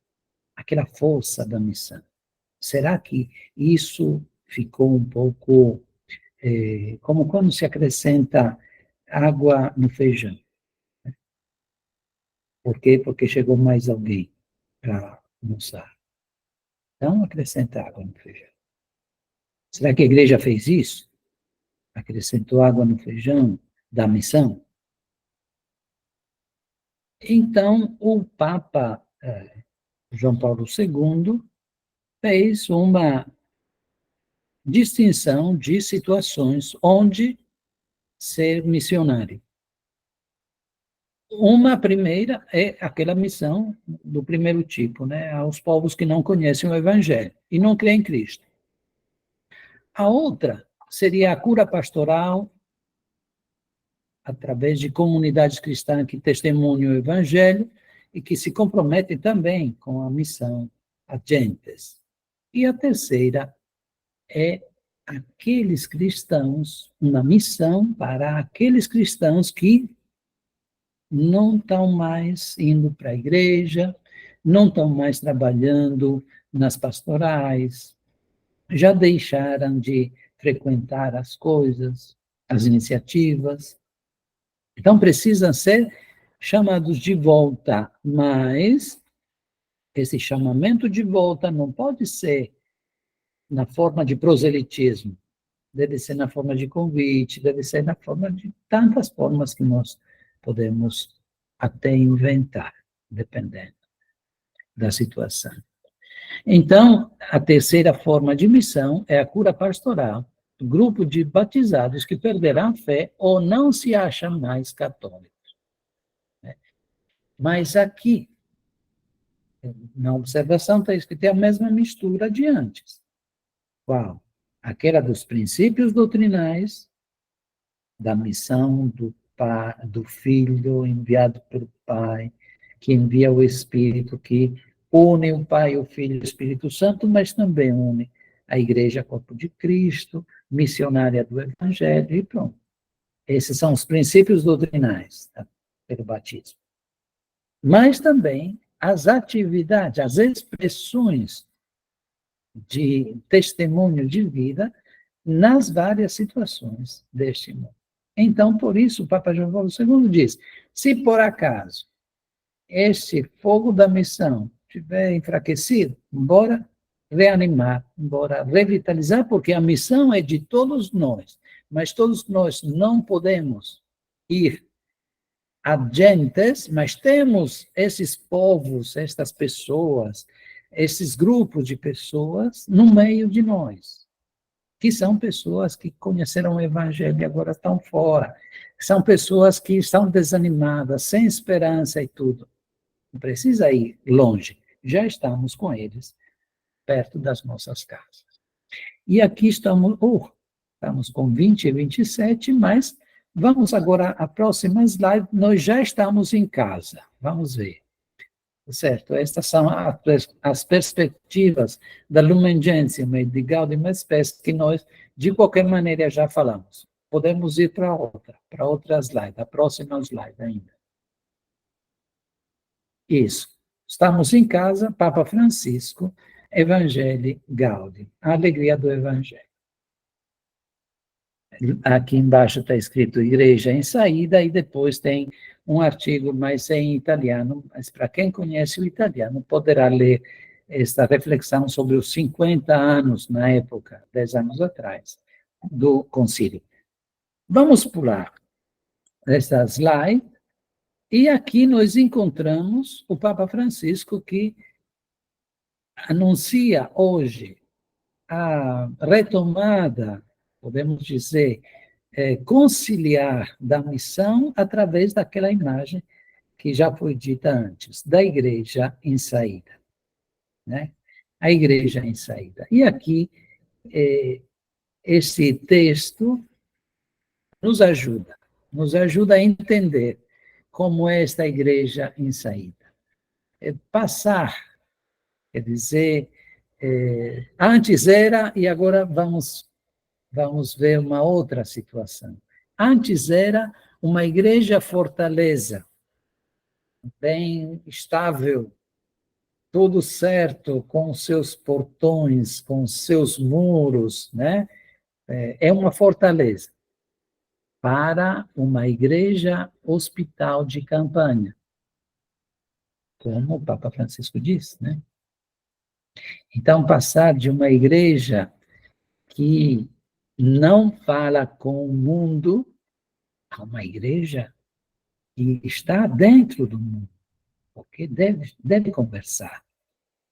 aquela força da missão? Será que isso ficou um pouco como quando se acrescenta água no feijão? Por quê? Porque chegou mais alguém para almoçar. Então, acrescenta água no feijão. Será que a igreja fez isso? Acrescentou água no feijão da missão? Então, o Papa João Paulo II fez uma distinção de situações onde ser missionário. Uma primeira é aquela missão do primeiro tipo, né, aos povos que não conhecem o Evangelho e não creem em Cristo. A outra seria a cura pastoral através de comunidades cristãs que testemunham o Evangelho e que se comprometem também com a missão ad gentes. E a terceira é aqueles cristãos, uma missão para aqueles cristãos que não estão mais indo para a igreja, não estão mais trabalhando nas pastorais, já deixaram de frequentar as coisas, as iniciativas. Então, precisam ser chamados de volta, mas esse chamamento de volta não pode ser na forma de proselitismo, deve ser na forma de convite, deve ser na forma de tantas formas que nós podemos até inventar, dependendo da situação. Então, a terceira forma de missão é a cura pastoral, grupo de batizados que perderam a fé ou não se acham mais católicos. Mas aqui, na observação, está escrito a mesma mistura de antes. Qual? Aquela dos princípios doutrinais, da missão do Filho enviado pelo Pai, que envia o Espírito, que une o Pai, o Filho e o Espírito Santo, mas também une a Igreja, corpo de Cristo, missionária do Evangelho, e pronto. Esses são os princípios doutrinais, tá? Pelo batismo. Mas também as atividades, as expressões de testemunho de vida nas várias situações deste mundo. Então, por isso, o Papa João Paulo II diz, se por acaso esse fogo da missão estiver enfraquecido, bora reanimar, bora revitalizar, porque a missão é de todos nós, mas todos nós não podemos ir adiantes, mas temos esses povos, estas pessoas, esses grupos de pessoas no meio de nós, que são pessoas que conheceram o Evangelho e agora estão fora, são pessoas que estão desanimadas, sem esperança e tudo. Não precisa ir longe, já estamos com eles, perto das nossas casas. E aqui estamos com 20 e 27, mas vamos agora à próxima slide, nós já estamos em casa, vamos ver. Certo, estas são as perspectivas da Lumen Gentium e de Gaudium et Spes que nós, de qualquer maneira, já falamos. Podemos ir para outra slide, a próxima slide ainda. Isso. Estamos em casa, Papa Francisco, Evangelii Gaudium, a alegria do Evangelho. Aqui embaixo está escrito Igreja em Saída, e depois tem um artigo, mas em italiano, mas para quem conhece o italiano, poderá ler esta reflexão sobre os 50 anos, na época, 10 anos atrás, do concílio. Vamos pular esta slide, e aqui nós encontramos o Papa Francisco, que anuncia hoje a retomada, podemos dizer, conciliar da missão através daquela imagem que já foi dita antes, da igreja em saída. Né? A igreja em saída. E aqui, esse texto nos ajuda a entender como é esta igreja em saída. Passar, quer dizer, antes era, e agora vamos ver uma outra situação. Antes era uma igreja fortaleza, bem estável, tudo certo, com seus portões, com seus muros, né? É uma fortaleza para uma igreja hospital de campanha, como o Papa Francisco diz, né? Então, passar de uma igreja que não fala com o mundo a uma igreja que está dentro do mundo, porque deve conversar,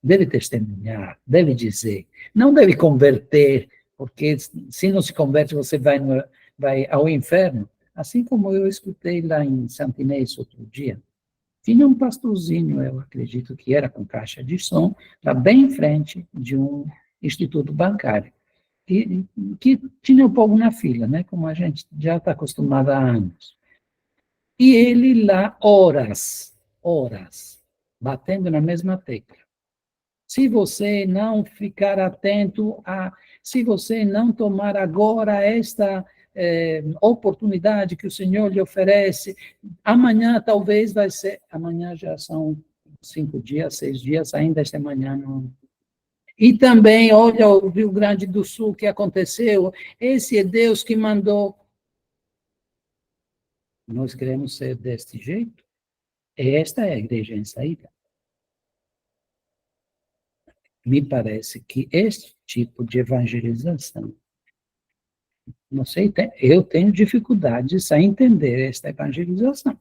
deve testemunhar, deve dizer, não deve converter, porque se não se converte você vai ao inferno, assim como eu escutei lá em Santo Inês outro dia. Tinha um pastorzinho, eu acredito que era com caixa de som, lá bem em frente de um instituto bancário, que tinha o povo na fila, né, como a gente já está acostumado há anos. E ele lá, horas, batendo na mesma tecla. Se você não ficar atento se você não tomar agora esta oportunidade que o Senhor lhe oferece, amanhã talvez vai ser, amanhã já são 5 dias, 6 dias, ainda esta manhã não. E também, olha o Rio Grande do Sul, que aconteceu, esse é Deus que mandou. Nós queremos ser deste jeito? Esta é a igreja em saída. Me parece que este tipo de evangelização, não sei, eu tenho dificuldades a entender esta evangelização.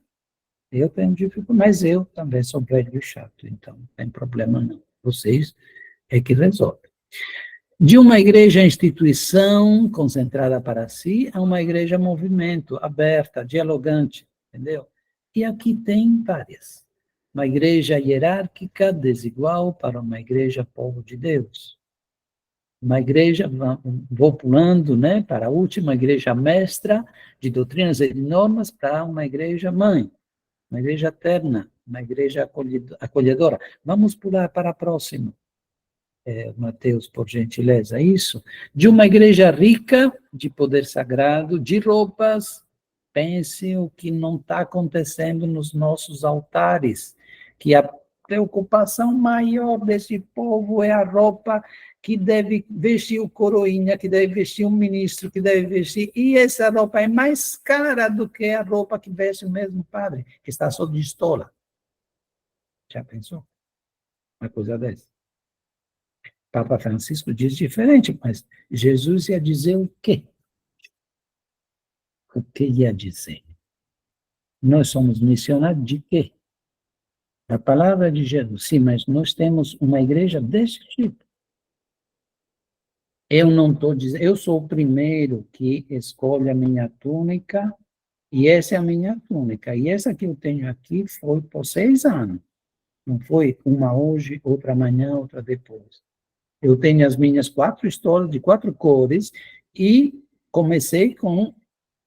Eu tenho dificuldade, mas eu também sou velho e chato, então não tem problema não. Vocês é que resolvem. De uma igreja instituição concentrada para si, a uma igreja movimento, aberta, dialogante, entendeu? E aqui tem várias. Uma igreja hierárquica, desigual, para uma igreja povo de Deus. Uma igreja, vou pulando, né, para a última igreja mestra de doutrinas e de normas, para uma igreja mãe, uma igreja terna, uma igreja acolhedora. Vamos pular para a próxima. Mateus, por gentileza, isso, de uma igreja rica, de poder sagrado, de roupas, pense o que não está acontecendo nos nossos altares, que a preocupação maior desse povo é a roupa que deve vestir o coroinha, que deve vestir o ministro, que deve vestir, e essa roupa é mais cara do que a roupa que veste o mesmo padre, que está só de estola. Já pensou? Uma coisa dessa. Papa Francisco diz diferente, mas Jesus ia dizer o quê? O que ia dizer? Nós somos missionários de quê? A palavra de Jesus, sim, mas nós temos uma igreja desse tipo. Eu não estou dizendo, eu sou o primeiro que escolhe a minha túnica, e essa é a minha túnica. E essa que eu tenho aqui foi por 6 anos. Não foi uma hoje, outra amanhã, outra depois. Eu tenho as minhas 4 histórias de 4 cores, e comecei com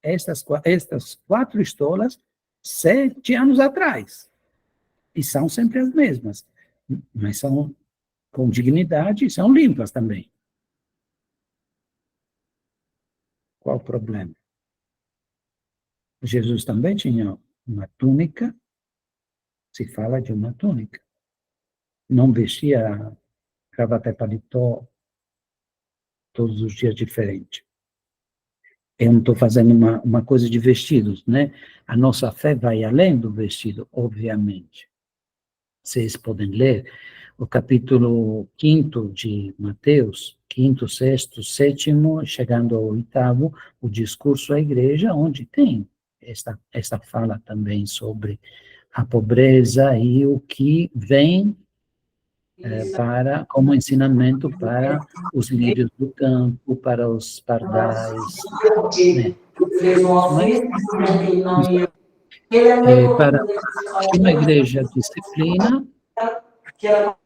estas 4 estolas 7 anos atrás. E são sempre as mesmas. Mas são com dignidade e são limpas também. Qual o problema? Jesus também tinha uma túnica, se fala de uma túnica. Não vestia gravata e paletó todos os dias diferente. Eu não estou fazendo uma coisa de vestidos, né? A nossa fé vai além do vestido, obviamente. Vocês podem ler o capítulo 5 de Mateus, 5º, 6º, 7º, chegando ao 8º, o discurso à igreja, onde tem esta fala também sobre a pobreza e o que vem para, como ensinamento para os lírios do campo, para os pardais, né? Para uma igreja disciplina,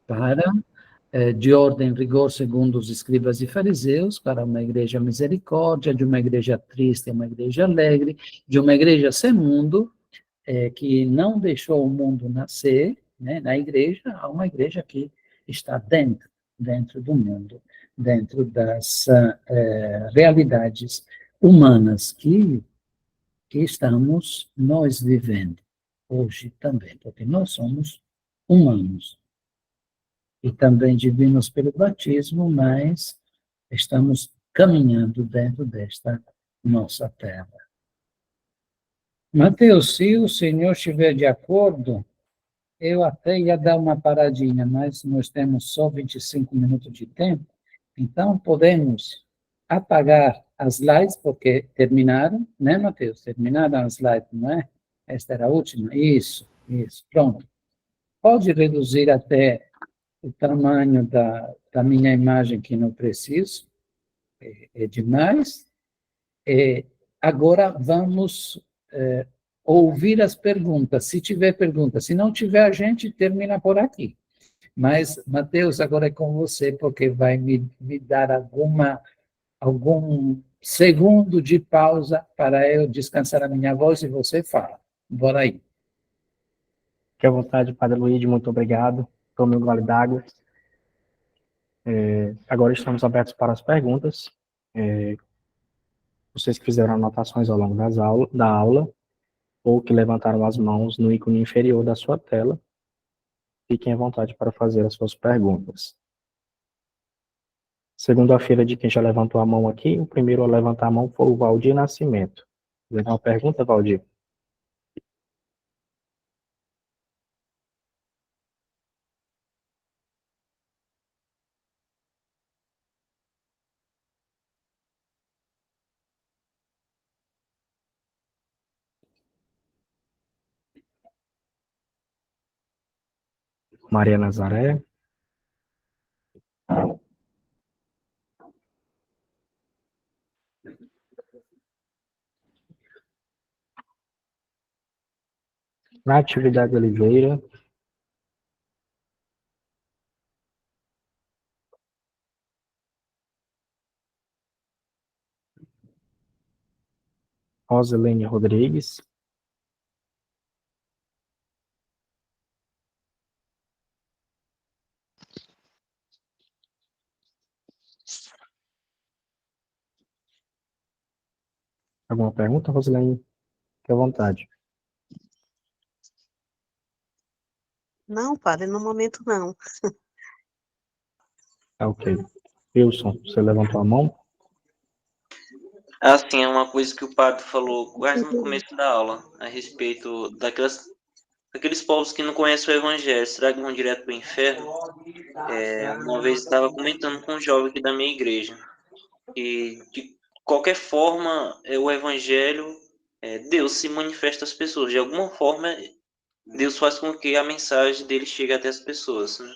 para de ordem e rigor segundo os escribas e fariseus, para uma igreja misericórdia, de uma igreja triste a uma igreja alegre, de uma igreja sem mundo, que não deixou o mundo nascer, né, na igreja, a uma igreja que está dentro do mundo, dentro das realidades humanas que estamos nós vivendo hoje também, porque nós somos humanos e também divinos pelo batismo, mas estamos caminhando dentro desta nossa terra. Mateus, se o senhor estiver de acordo, eu até ia dar uma paradinha, mas nós temos só 25 minutos de tempo, então podemos apagar as slides, porque terminaram, né, Mateus? Terminaram as slides, não é? Esta era a última? Isso, pronto. Pode reduzir até o tamanho da minha imagem, que não preciso, é demais. Agora vamos ouvir as perguntas, se tiver perguntas. Se não tiver, a gente termina por aqui. Mas, Mateus, agora é com você, porque vai me dar algum segundo de pausa para eu descansar a minha voz e você fala. Bora aí. Fique à vontade, Padre Luiz, muito obrigado. Tome um gole d'água. Agora estamos abertos para as perguntas. Vocês que fizeram anotações ao longo da aula, ou que levantaram as mãos no ícone inferior da sua tela, fiquem à vontade para fazer as suas perguntas. Segundo a fila de quem já levantou a mão aqui, o primeiro a levantar a mão foi o Valdir Nascimento. Uma pergunta, Valdir? Maria Nazaré, Natividade Oliveira, Roselene Rodrigues, alguma pergunta, Roselene? Fique à vontade. Não, padre, no momento não. Tá ok. Wilson, você levantou a mão? Assim, é uma coisa que o padre falou quase no começo da aula, a respeito daqueles povos que não conhecem o evangelho, será que vão direto para o inferno? Uma vez eu estava comentando com um jovem aqui da minha igreja, e de qualquer forma, o evangelho, Deus se manifesta às pessoas, de alguma forma, Deus faz com que a mensagem dele chegue até as pessoas, né?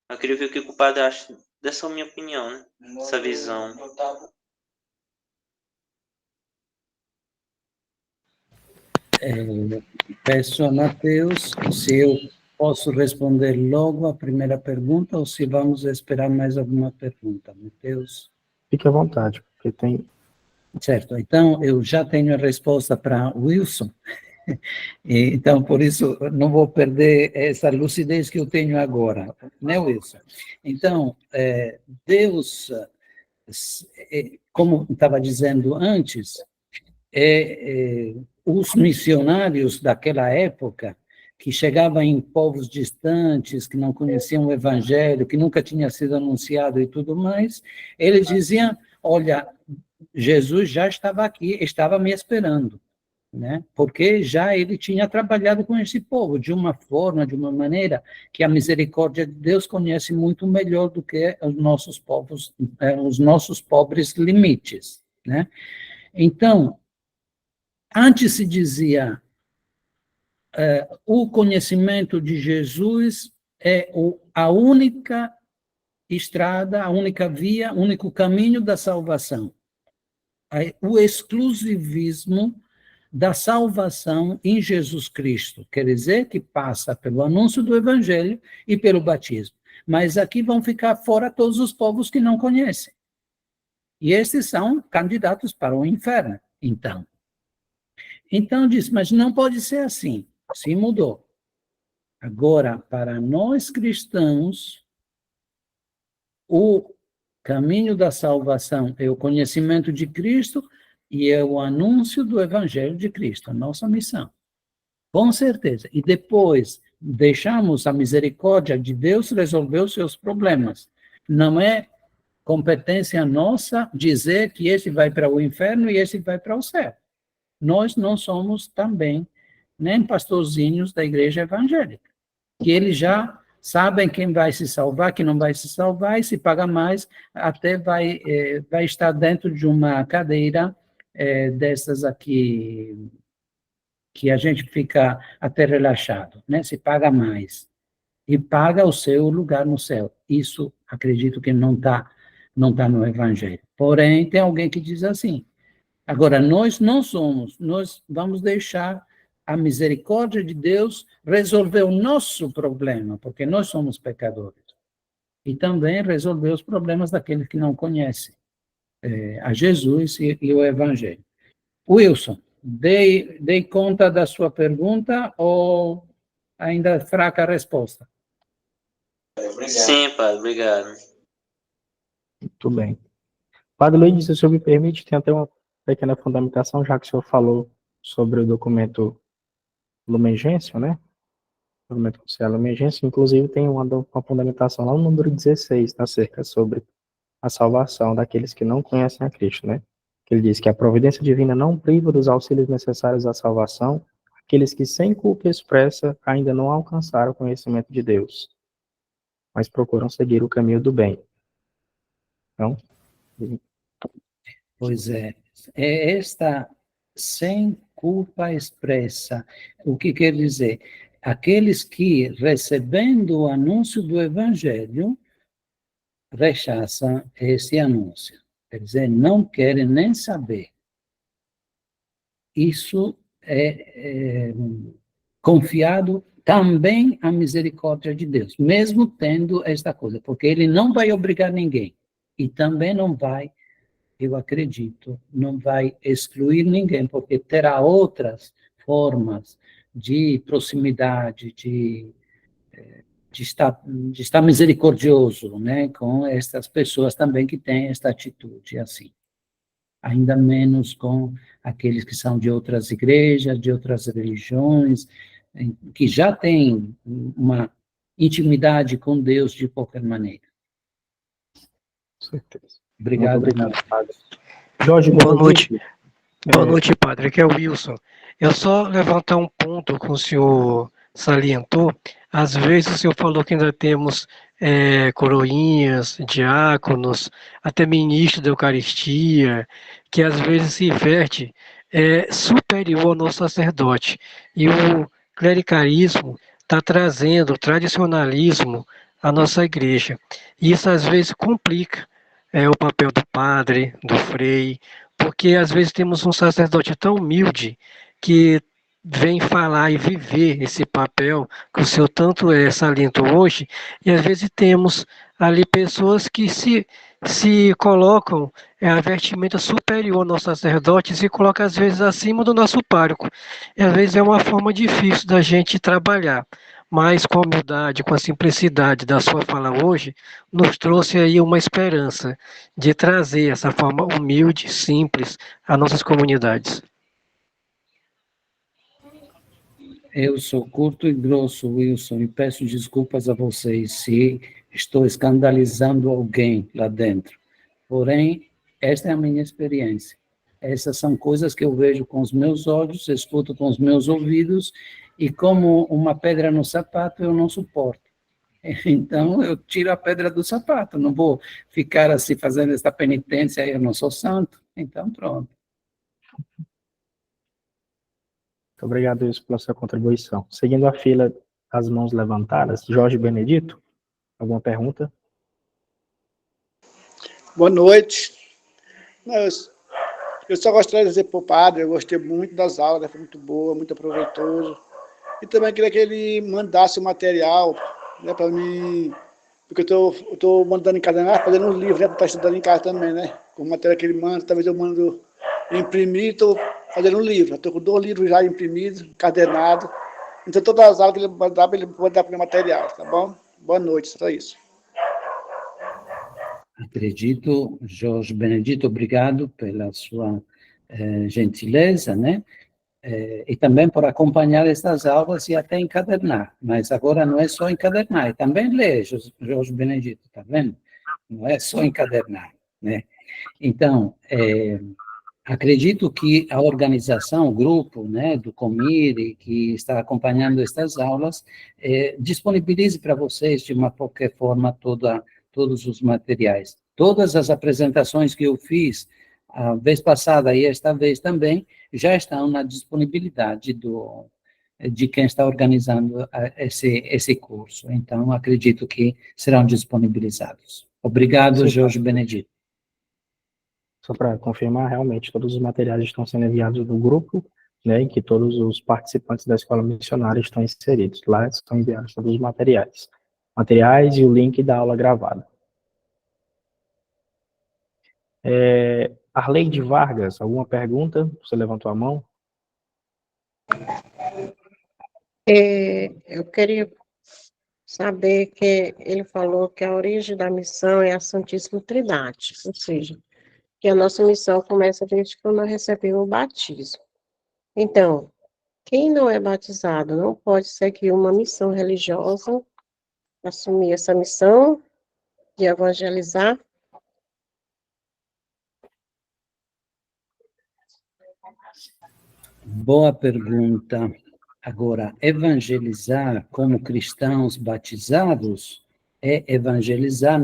Eu queria ver o que o padre acha dessa minha opinião, né? Essa visão. Peço a Mateus se eu posso responder logo a primeira pergunta ou se vamos esperar mais alguma pergunta. Mateus? Fique à vontade, porque tem... Certo, então eu já tenho a resposta para Wilson, então por isso não vou perder essa lucidez que eu tenho agora, né, Wilson? Então, Deus, como estava dizendo antes, os missionários daquela época, que chegavam em povos distantes, que não conheciam o evangelho, que nunca tinha sido anunciado e tudo mais, eles diziam, olha, Jesus já estava aqui, estava me esperando, né? Porque já ele tinha trabalhado com esse povo de uma forma, de uma maneira que a misericórdia de Deus conhece muito melhor do que os nossos povos, os nossos pobres limites, né? Então, antes se dizia, o conhecimento de Jesus é a única estrada, a única via, o único caminho da salvação. O exclusivismo da salvação em Jesus Cristo, quer dizer que passa pelo anúncio do Evangelho e pelo batismo. Mas aqui vão ficar fora todos os povos que não conhecem. E esses são candidatos para o inferno, então. Então diz, mas não pode ser assim. Se mudou. Agora, para nós cristãos, o caminho da salvação é o conhecimento de Cristo e é o anúncio do Evangelho de Cristo, a nossa missão. Com certeza. E depois, deixamos a misericórdia de Deus resolver os seus problemas. Não é competência nossa dizer que esse vai para o inferno e esse vai para o céu. Nós não somos também nem pastorzinhos da igreja evangélica, que eles já sabem quem vai se salvar, quem não vai se salvar, e se paga mais, até vai estar dentro de uma cadeira dessas aqui, que a gente fica até relaxado, né? Se paga mais. E paga o seu lugar no céu. Isso, acredito que não tá no Evangelho. Porém, tem alguém que diz assim, agora, nós não somos, nós vamos deixar a misericórdia de Deus resolver o nosso problema, porque nós somos pecadores. E também resolver os problemas daqueles que não conhecem a Jesus e o Evangelho. Wilson, dei conta da sua pergunta ou ainda fraca a resposta? Sim, padre, obrigado. Muito bem. Padre Luiz, se o senhor me permite, tem até uma pequena fundamentação, já que o senhor falou sobre o documento Lumen Gentium, né? O documento oficial Lumen Gentium, inclusive tem uma fundamentação lá no número 16, acerca sobre a salvação daqueles que não conhecem a Cristo, né? Que ele diz que a providência divina não priva dos auxílios necessários à salvação aqueles que sem culpa expressa ainda não alcançaram o conhecimento de Deus, mas procuram seguir o caminho do bem. Então, Pois é esta sem culpa expressa. O que quer dizer? aqueles que, recebendo o anúncio do Evangelho, rechaçam esse anúncio. Quer dizer, não querem nem saber. Isso é confiado também à misericórdia de Deus, mesmo tendo esta coisa, porque ele não vai obrigar ninguém, e também não vai, eu acredito, não vai excluir ninguém, porque terá outras formas de proximidade, de estar misericordioso, né, com estas pessoas também que têm esta atitude assim. Ainda menos com aqueles que são de outras igrejas, de outras religiões, que já têm uma intimidade com Deus de qualquer maneira. Com certeza. Obrigado. Muito obrigado, padre. Jorge, Boa noite. Benedito. Boa noite, padre. Aqui é o Wilson. Eu só levantar um ponto que o senhor salientou. Às vezes o senhor falou que ainda temos coroinhas, diáconos, até ministro da Eucaristia, que às vezes se inverte superior ao nosso sacerdote. E o clericalismo está trazendo o tradicionalismo à nossa igreja. E isso às vezes complica o papel do padre, do frei, porque às vezes temos um sacerdote tão humilde que vem falar e viver esse papel que o senhor tanto salientou hoje, e às vezes temos ali pessoas que se colocam a vestimenta superior ao nosso sacerdote e se colocam às vezes acima do nosso pároco. E às vezes é uma forma difícil da gente trabalhar, mas com a humildade, com a simplicidade da sua fala hoje, nos trouxe aí uma esperança de trazer essa forma humilde, simples, às nossas comunidades. Eu sou curto e grosso, Wilson, e peço desculpas a vocês se estou escandalizando alguém lá dentro. Porém, esta é a minha experiência. Essas são coisas que eu vejo com os meus olhos, escuto com os meus ouvidos, e como uma pedra no sapato eu não suporto. Então, eu tiro a pedra do sapato, não vou ficar assim fazendo esta penitência, eu não sou santo. Então, pronto. Muito obrigado, Wilson, pela sua contribuição. Seguindo a fila, as mãos levantadas, Jorge Benedito, alguma pergunta? Boa noite. Eu só gostaria de dizer para o padre, eu gostei muito das aulas, foi muito boa, muito proveitoso. E também queria que ele mandasse o material, né, para mim, porque eu estou mandando encadernar, fazendo um livro, né, para estar estudando em casa também, né? Com o material que ele manda, talvez eu mando imprimir, estou fazendo um livro. Estou com 2 livros já imprimidos, encadernados. Então, todas as aulas que ele mandar para o material, tá bom? Boa noite, só isso. Acredito, Jorge Benedito, obrigado pela sua gentileza, né? E também por acompanhar estas aulas e até encadernar. Mas agora não é só encadernar, é também ler, Jorge Benedito, tá vendo? Não é só encadernar, né? Então, acredito que a organização, o grupo, né, do Comire, que está acompanhando estas aulas, disponibilize para vocês, de uma qualquer forma, todos os materiais. Todas as apresentações que eu fiz a vez passada e esta vez também, já estão na disponibilidade de quem está organizando esse curso. Então, acredito que serão disponibilizados. Obrigado, Sim, Jorge Benedito. Só para confirmar, realmente, todos os materiais estão sendo enviados do grupo, né, em que todos os participantes da escola missionária estão inseridos. Lá estão enviados todos os materiais. Materiais e o link da aula gravada. Arleide Vargas, alguma pergunta? Você levantou a mão? Eu queria saber que ele falou que a origem da missão é a Santíssima Trindade, ou seja, que a nossa missão começa desde que nós recebemos o batismo. Então, quem não é batizado não pode seguir uma missão religiosa, assumir essa missão de evangelizar. Boa pergunta. Agora, evangelizar como cristãos batizados é evangelizar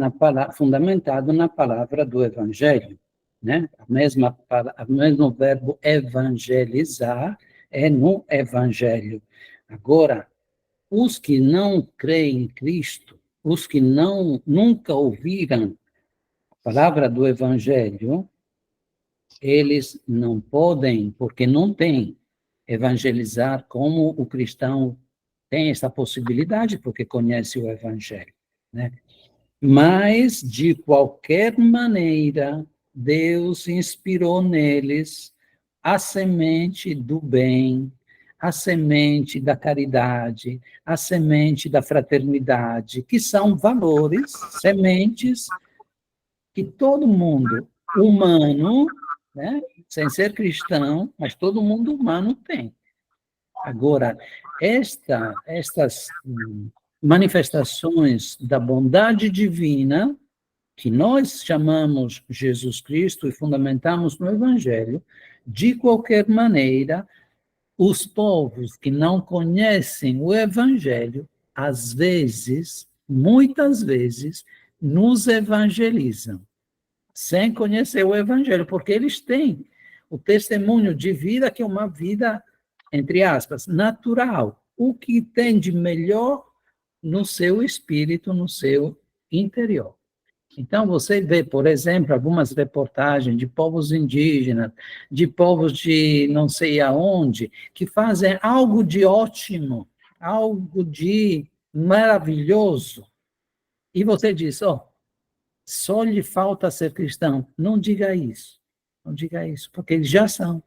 fundamentado na palavra do Evangelho, né? O mesmo verbo evangelizar é no Evangelho. Agora, os que não creem em Cristo, os que nunca ouviram a palavra do Evangelho, eles não podem, porque não têm, evangelizar como o cristão tem essa possibilidade, porque conhece o Evangelho, né? Mas, de qualquer maneira, Deus inspirou neles a semente do bem, a semente da caridade, a semente da fraternidade, que são valores, sementes que todo mundo humano, né, sem ser cristão, mas todo mundo humano tem. Agora, estas manifestações da bondade divina, que nós chamamos Jesus Cristo e fundamentamos no Evangelho, de qualquer maneira, os povos que não conhecem o Evangelho, às vezes, muitas vezes, nos evangelizam, sem conhecer o Evangelho, porque eles têm o testemunho de vida, que é uma vida, entre aspas, natural, o que tem de melhor no seu espírito, no seu interior. Então, você vê, por exemplo, algumas reportagens de povos indígenas, de povos de não sei aonde, que fazem algo de ótimo, algo de maravilhoso, e você diz, só lhe falta ser cristão. Não diga isso, porque eles já são,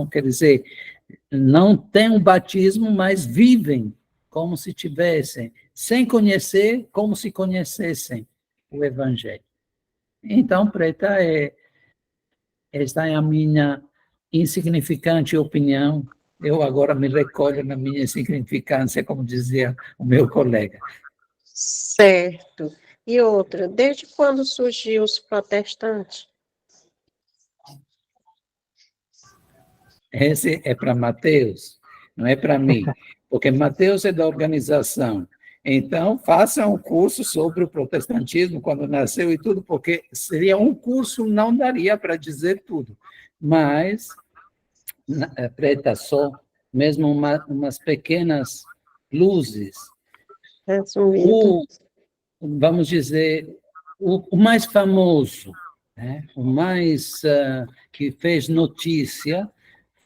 quer dizer, não têm o batismo, mas vivem como se tivessem, sem conhecer, como se conhecessem o Evangelho. Então, Preta, esta é a minha insignificante opinião. Eu agora me recolho na minha insignificância, como dizia o meu colega. Certo. E outra, desde quando surgiu os protestantes? Esse é para Mateus, não é para mim, porque Mateus é da organização. Então, faça um curso sobre o protestantismo, quando nasceu e tudo, porque seria um curso, não daria para dizer tudo. Mas, Preta, só mesmo umas pequenas luzes. Vamos dizer, o mais famoso, né? O mais que fez notícia,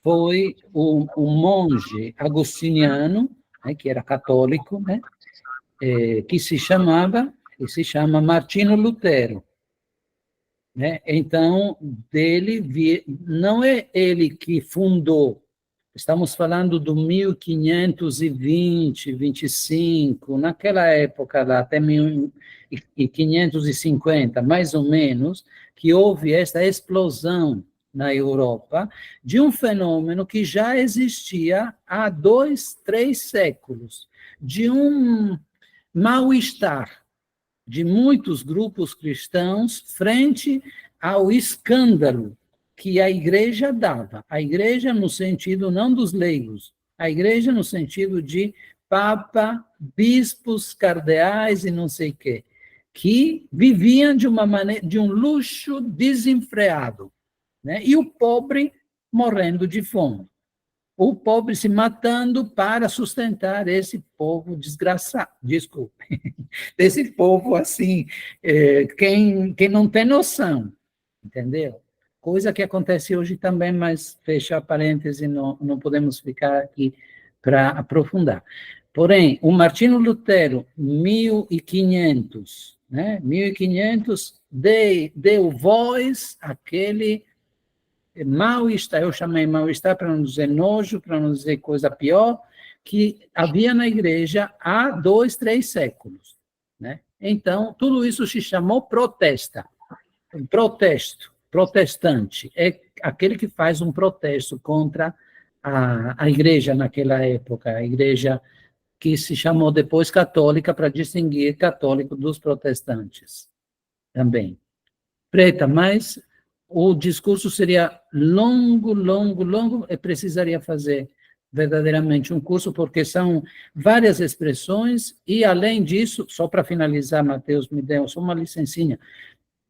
foi um monge agostiniano, né, que era católico, né, que se chama Martinho Lutero. Né? Então, não é ele que fundou, estamos falando do 1520, 25, naquela época lá, até 1550, mais ou menos, que houve essa explosão na Europa, de um fenômeno que já existia há 2, 3 séculos, de um mal-estar de muitos grupos cristãos frente ao escândalo que a igreja dava. A igreja no sentido não dos leigos, a igreja no sentido de papa, bispos, cardeais e não sei o quê, que viviam de um luxo desenfreado. Né? E o pobre morrendo de fome. O pobre se matando para sustentar esse povo desgraçado, desculpe, esse povo assim, quem não tem noção, entendeu? Coisa que acontece hoje também, mas fecha parêntese, não podemos ficar aqui para aprofundar. Porém, o Martinho Lutero, 1500, né? 1500, deu voz àquele mal-estar, eu chamei mal-estar para não dizer nojo, para não dizer coisa pior, que havia na igreja há 2, 3 séculos. Né? Então, tudo isso se chamou protestante, é aquele que faz um protesto contra a igreja naquela época, a igreja que se chamou depois católica, para distinguir católico dos protestantes também. Preta, mas o discurso seria longo, e precisaria fazer verdadeiramente um curso, porque são várias expressões, e além disso, só para finalizar, Mateus, me deu só uma licencinha,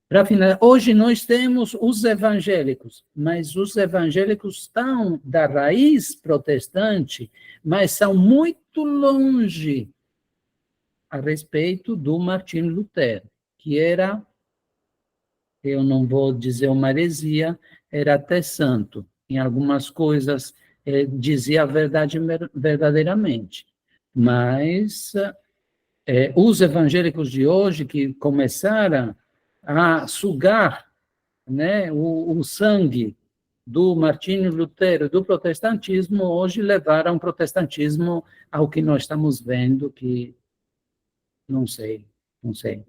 Para finalizar, hoje nós temos os evangélicos, mas os evangélicos estão da raiz protestante, mas são muito longe a respeito do Martinho Lutero, que era, eu não vou dizer uma heresia, era até santo. Em algumas coisas dizia a verdade verdadeiramente. Mas os evangélicos de hoje, que começaram a sugar, né, o sangue do Martinho Lutero, do protestantismo, hoje levaram o protestantismo ao que nós estamos vendo, que não sei,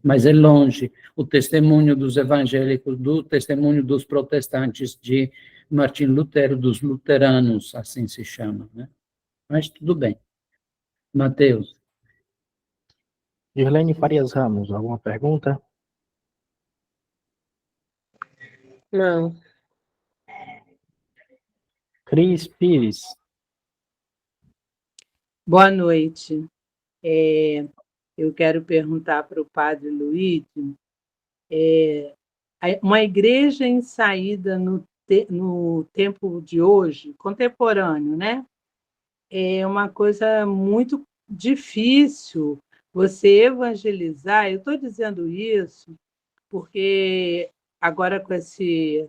mas é longe o testemunho dos evangélicos, do testemunho dos protestantes de Martinho Lutero, dos luteranos, assim se chama, né? Mas tudo bem. Mateus. Girlene Farias Ramos, alguma pergunta? Não. Cris Pires. Boa noite. Eu quero perguntar para o padre Luiz, uma igreja em saída no tempo de hoje, contemporâneo, né? É uma coisa muito difícil você evangelizar. Eu estou dizendo isso porque agora com essa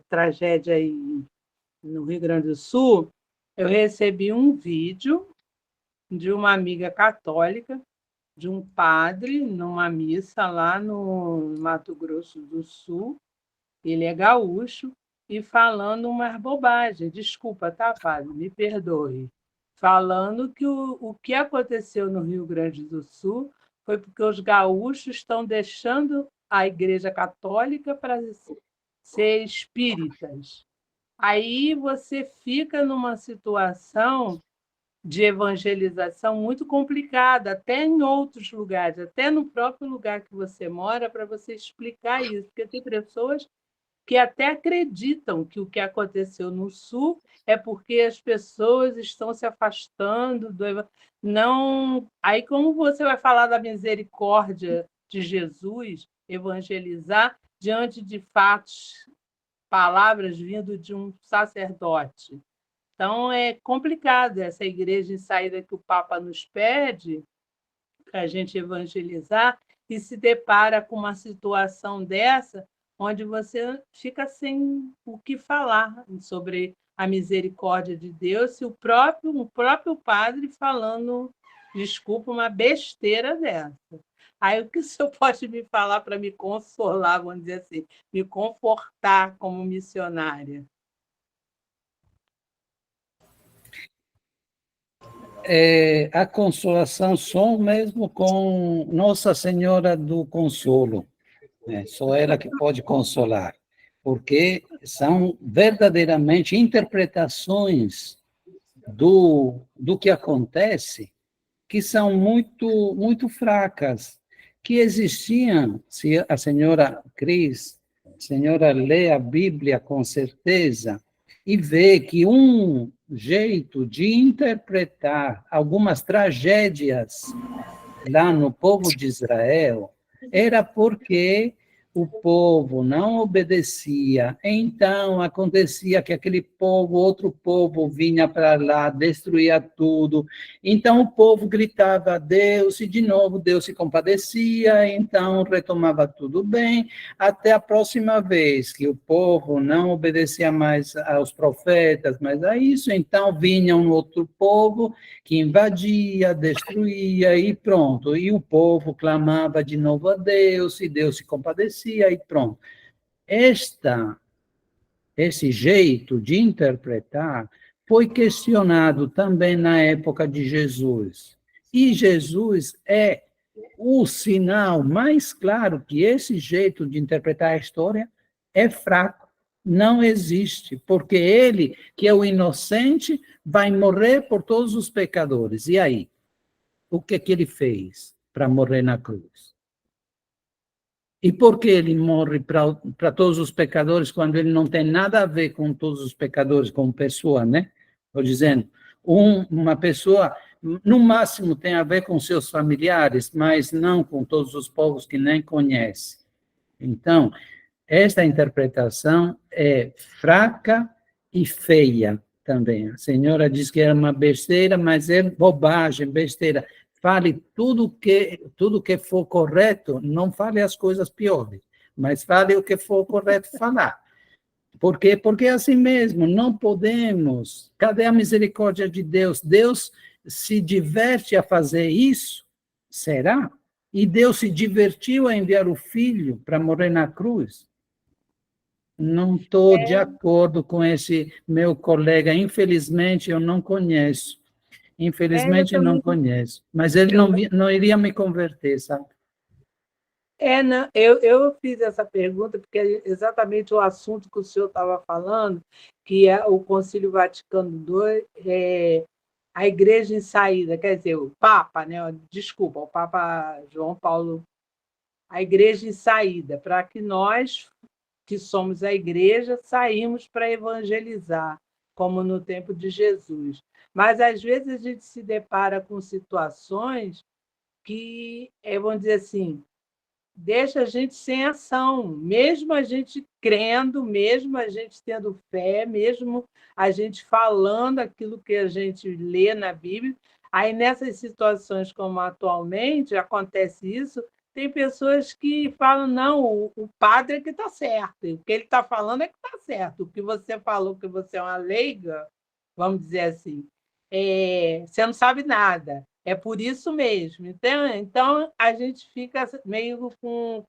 tragédia aí no Rio Grande do Sul, eu recebi um vídeo de uma amiga católica, de um padre, numa missa lá no Mato Grosso do Sul, ele é gaúcho, e falando umas bobagens. Desculpa, tá, padre? Me perdoe. Falando que o que aconteceu no Rio Grande do Sul foi porque os gaúchos estão deixando a Igreja Católica para ser espíritas. Aí você fica numa situação de evangelização muito complicada, até em outros lugares, até no próprio lugar que você mora, para você explicar isso, porque tem pessoas que até acreditam que o que aconteceu no Sul é porque as pessoas estão se afastando do não. Aí, como você vai falar da misericórdia de Jesus, evangelizar diante de fatos, palavras vindo de um sacerdote? Então, é complicado essa igreja em saída que o Papa nos pede para a gente evangelizar e se depara com uma situação dessa, onde você fica sem o que falar sobre a misericórdia de Deus, e o próprio padre falando, desculpa, uma besteira dessa. Aí, o que o senhor pode me falar para me consolar, vamos dizer assim, me confortar como missionária? A consolação só mesmo com Nossa Senhora do Consolo, né? Só ela que pode consolar, porque são verdadeiramente interpretações do que acontece que são muito fracas, que existiam, se a senhora Cris, a senhora lê a Bíblia com certeza, e vê que um jeito de interpretar algumas tragédias lá no povo de Israel era porque o povo não obedecia, então acontecia que aquele povo, outro povo vinha para lá, destruía tudo, então o povo gritava a Deus, e de novo Deus se compadecia, então retomava tudo bem, até a próxima vez que o povo não obedecia mais aos profetas, mas a isso, então vinha um outro povo que invadia, destruía, e pronto, e o povo clamava de novo a Deus, e Deus se compadecia, e pronto. Esse jeito de interpretar foi questionado também na época de Jesus. E Jesus é o sinal mais claro que esse jeito de interpretar a história é fraco, não existe, porque ele, que é o inocente, vai morrer por todos os pecadores. E aí? O que ele fez para morrer na cruz? E por que ele morre para todos os pecadores quando ele não tem nada a ver com todos os pecadores, como pessoa, né? Estou dizendo, uma pessoa, no máximo, tem a ver com seus familiares, mas não com todos os povos que nem conhece. Então, esta interpretação é fraca e feia também. A senhora diz que é uma besteira, mas é bobagem, besteira. Fale tudo que for correto, não fale as coisas piores, mas fale o que for correto falar. Por quê? Porque é assim mesmo, não podemos. Cadê a misericórdia de Deus? Deus se diverte a fazer isso? Será? E Deus se divertiu a enviar o Filho para morrer na cruz? Não estou de acordo com esse meu colega. Infelizmente, eu não conheço. Infelizmente, eu não conheço. Mas ele não iria me converter, sabe? Não, eu fiz essa pergunta porque é exatamente o assunto que o senhor estava falando, que é o Concílio Vaticano II, a Igreja em Saída, quer dizer, o Papa, né? Desculpa, o Papa João Paulo, a Igreja em Saída, para que nós, que somos a Igreja, saímos para evangelizar, como no tempo de Jesus. Mas, às vezes, a gente se depara com situações que, vamos dizer assim, deixa a gente sem ação, mesmo a gente crendo, mesmo a gente tendo fé, mesmo a gente falando aquilo que a gente lê na Bíblia. Aí, nessas situações como atualmente acontece isso, tem pessoas que falam, não, o padre é que está certo, o que ele está falando é que está certo, o que você falou que você é uma leiga, vamos dizer assim, você não sabe nada. É por isso mesmo. Então a gente fica meio com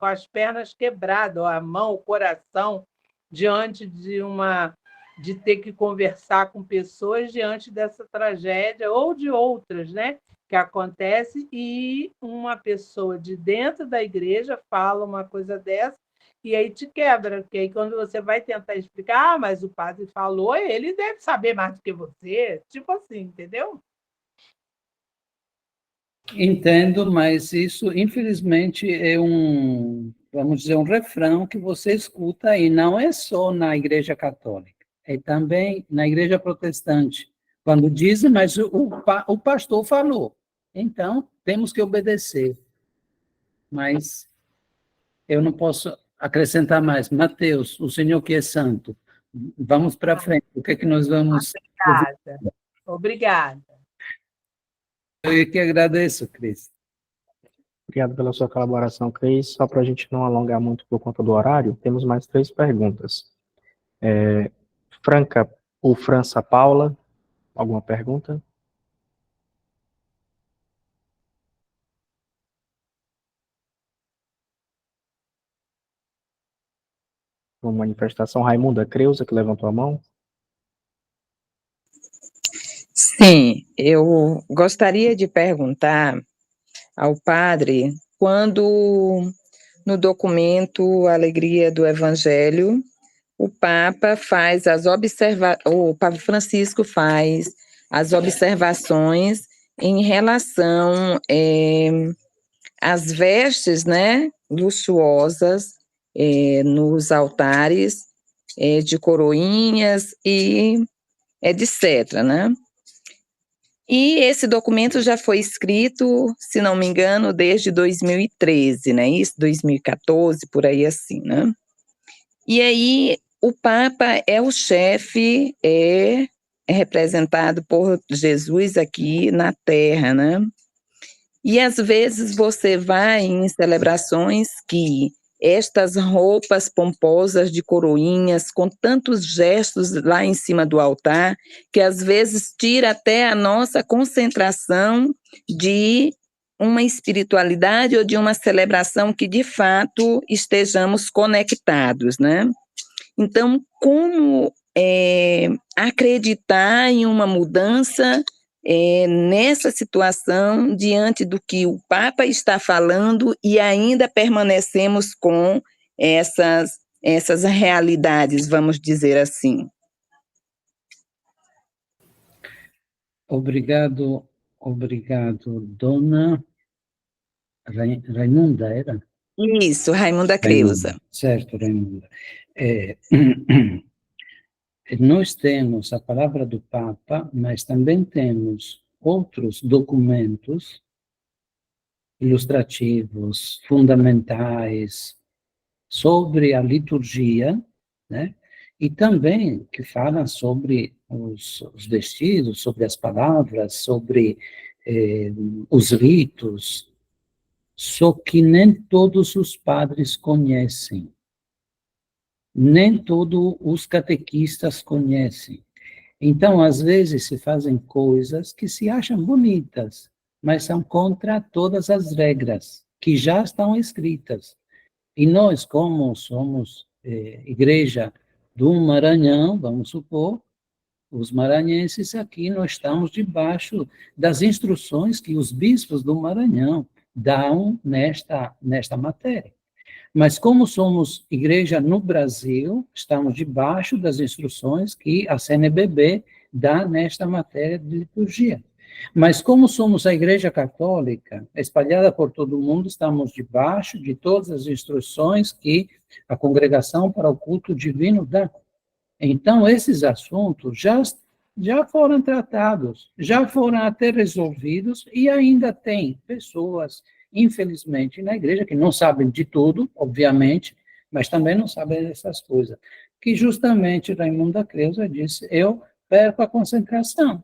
as pernas quebradas, a mão, o coração, diante de ter que conversar com pessoas diante dessa tragédia ou de outras, né, que acontece, e uma pessoa de dentro da igreja fala uma coisa dessa e aí te quebra, porque aí quando você vai tentar explicar, mas o padre falou, ele deve saber mais do que você, tipo assim, entendeu? Entendo, mas isso, infelizmente, é vamos dizer, um refrão que você escuta e não é só na Igreja Católica, é também na Igreja Protestante. Quando dizem, mas o pastor falou, então temos que obedecer. Mas eu não posso acrescentar mais. Mateus, o Senhor que é santo, vamos para frente. O que é que nós vamos... Obrigada. Eu que agradeço, Cris. Obrigado pela sua colaboração, Cris. Só para a gente não alongar muito por conta do horário, temos mais 3 perguntas. Franca ou França Paula, alguma pergunta? Uma manifestação. Raimunda Creuza, que levantou a mão. Sim, eu gostaria de perguntar ao padre quando no documento Alegria do Evangelho o Papa o Papa Francisco faz as observações em relação às vestes, né, luxuosas nos altares de coroinhas e etc., né? E esse documento já foi escrito, se não me engano, desde 2013, né? Isso, 2014, por aí assim, né? E aí o Papa é o chefe, é representado por Jesus aqui na Terra, né? E às vezes você vai em celebrações que estas roupas pomposas de coroinhas, com tantos gestos lá em cima do altar, que às vezes tira até a nossa concentração de uma espiritualidade ou de uma celebração que de fato estejamos conectados, né? Então, como acreditar em uma mudança nessa situação, diante do que o Papa está falando, e ainda permanecemos com essas realidades, vamos dizer assim? Obrigado, dona Raimunda, era? Isso, Raimunda Creuza. Certo, Raimunda. Nós temos a palavra do Papa, mas também temos outros documentos ilustrativos, fundamentais, sobre a liturgia, né? E também que fala sobre os vestidos, sobre as palavras, sobre os ritos, só que nem todos os padres conhecem, nem todos os catequistas conhecem. Então, às vezes, se fazem coisas que se acham bonitas, mas são contra todas as regras que já estão escritas. E nós, como somos igreja do Maranhão, vamos supor, os maranhenses aqui, nós estamos debaixo das instruções que os bispos do Maranhão dão nesta matéria. Mas como somos igreja no Brasil, estamos debaixo das instruções que a CNBB dá nesta matéria de liturgia. Mas como somos a igreja católica, espalhada por todo o mundo, estamos debaixo de todas as instruções que a Congregação para o Culto Divino dá. Então, esses assuntos já foram tratados, já foram até resolvidos, e ainda tem pessoas, infelizmente, na igreja, que não sabem de tudo, obviamente, mas também não sabem dessas coisas. Que justamente Raimunda Creuza disse, eu perco a concentração.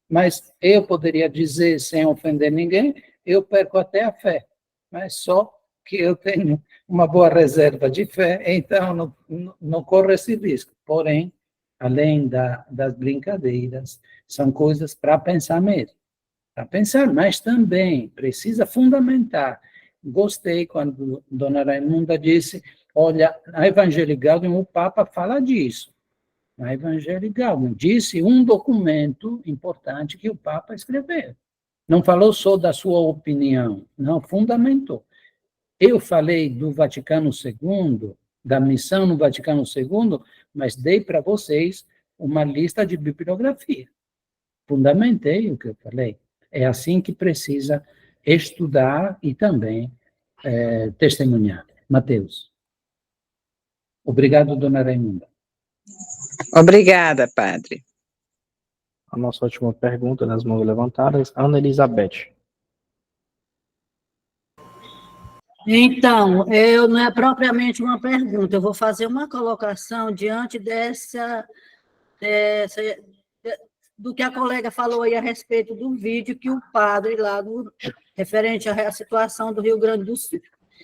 Mas eu poderia dizer, sem ofender ninguém, eu perco até a fé. Mas só que eu tenho uma boa reserva de fé, então não corro esse risco. Porém, além das brincadeiras, são coisas para pensar mesmo. Para pensar, mas também precisa fundamentar. Gostei quando Dona Raimunda disse, olha, na Evangelii Gaudium o Papa fala disso. Na Evangelii Gaudium disse um documento importante que o Papa escreveu. Não falou só da sua opinião, não, fundamentou. Eu falei do Vaticano II, da missão no Vaticano II, mas dei para vocês uma lista de bibliografia. Fundamentei o que eu falei. É assim que precisa estudar e também testemunhar. Mateus. Obrigado, Dona Raimunda. Obrigada, padre. A nossa última pergunta, das mãos levantadas, Ana Elizabeth. Então, não é propriamente uma pergunta, eu vou fazer uma colocação diante do que a colega falou aí a respeito do vídeo que o padre lá, referente à situação do Rio Grande do Sul.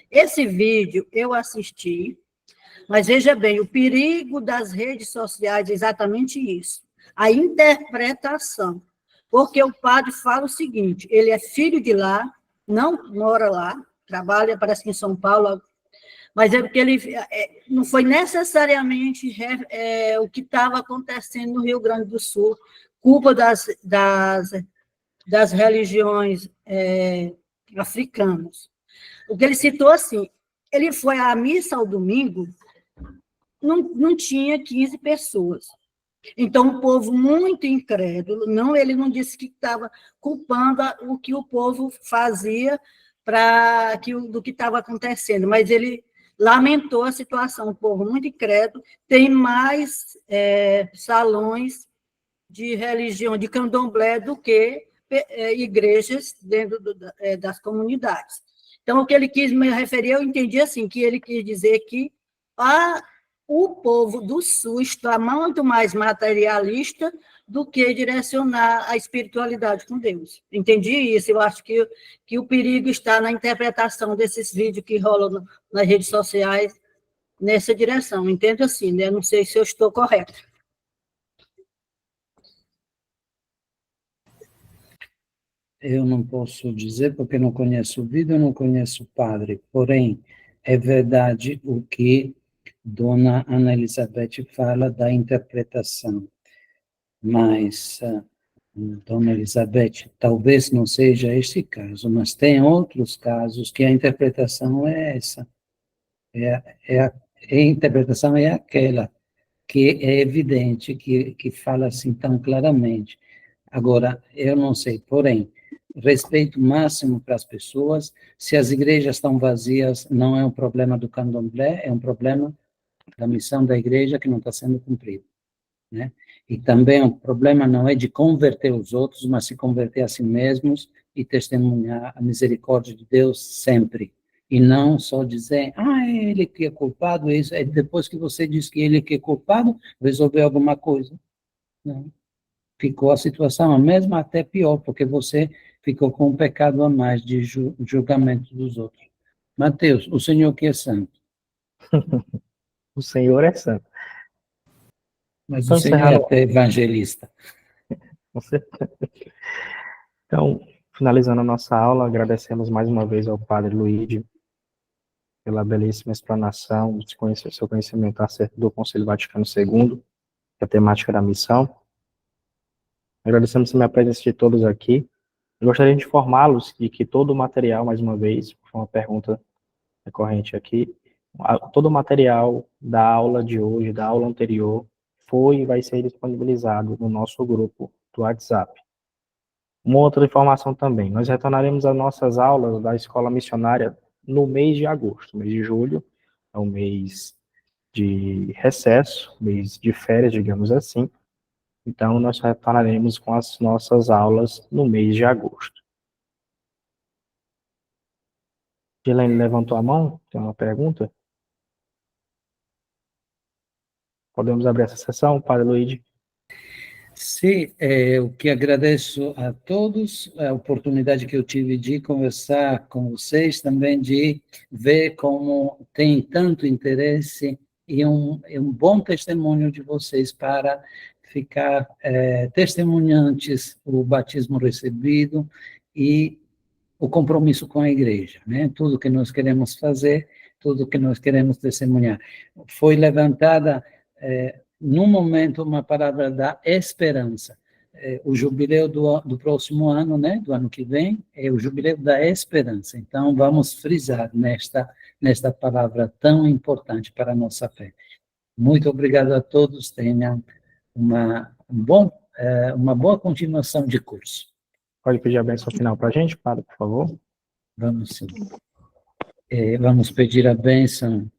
Esse vídeo eu assisti, mas veja bem, o perigo das redes sociais é exatamente isso, a interpretação, porque o padre fala o seguinte, ele é filho de lá, não mora lá, trabalha, parece que em São Paulo, mas é porque ele não foi necessariamente o que estava acontecendo no Rio Grande do Sul, culpa das religiões africanas. O que ele citou assim, ele foi à missa ao domingo, não tinha 15 pessoas. Então, o povo muito incrédulo, ele não disse que estava culpando o que o povo fazia do que estava acontecendo, mas ele lamentou a situação, o povo muito incrédulo, tem mais salões de religião, de candomblé, do que igrejas dentro das comunidades. Então, o que ele quis me referir, eu entendi assim, que ele quis dizer que o povo do Sul está muito mais materialista do que direcionar a espiritualidade com Deus. Entendi isso, eu acho que o perigo está na interpretação desses vídeos que rolam nas redes sociais nessa direção. Entendo assim, né? Não sei se eu estou correta. Eu não posso dizer, porque não conheço o vídeo, eu não conheço o padre, porém, é verdade o que Dona Ana Elizabeth fala da interpretação. Mas, Dona Elizabeth, talvez não seja este caso, mas tem outros casos que a interpretação é essa. A interpretação é aquela que é evidente, que fala assim tão claramente. Agora, eu não sei, porém, respeito máximo para as pessoas. Se as igrejas estão vazias, não é um problema do candomblé, é um problema da missão da igreja que não está sendo cumprida, né? E também o problema não é de converter os outros, mas se converter a si mesmos e testemunhar a misericórdia de Deus sempre. E não só dizer, é ele que é culpado, isso. É depois que você diz que ele que é culpado, resolver alguma coisa. Não. Ficou a situação a mesma, até pior, porque você ficou com um pecado a mais de julgamento dos outros. Mateus, o Senhor que é santo. O Senhor é santo. Mas Então, o Senhor é até evangelista. Com certeza. Então, finalizando a nossa aula, agradecemos mais uma vez ao Padre Luigi pela belíssima explanação, seu conhecimento acerca do Concílio Vaticano II, a temática da missão. Agradecemos também a presença de todos aqui. Eu gostaria de informá-los de que todo o material, mais uma vez, foi uma pergunta recorrente aqui, todo o material da aula de hoje, da aula anterior, foi e vai ser disponibilizado no nosso grupo do WhatsApp. Uma outra informação também, nós retornaremos às nossas aulas da Escola Missionária no mês de agosto. O mês de julho é um mês de recesso, mês de férias, digamos assim. Então, nós retornaremos com as nossas aulas no mês de agosto. Gilene levantou a mão, tem uma pergunta? Podemos abrir essa sessão, Padre Luigi? Sim, eu que agradeço a todos a oportunidade que eu tive de conversar com vocês, também de ver como tem tanto interesse e um bom testemunho de vocês para ficar testemunhantes o batismo recebido e o compromisso com a igreja, né? Tudo que nós queremos fazer, tudo que nós queremos testemunhar. Foi levantada no momento, uma palavra da esperança. O jubileu do próximo ano, né, do ano que vem, é o jubileu da esperança. Então, vamos frisar nesta palavra tão importante para a nossa fé. Muito obrigado a todos, tenham uma boa continuação de curso. Pode pedir a bênção final para a gente, Padre, por favor? Vamos sim. Vamos pedir a bênção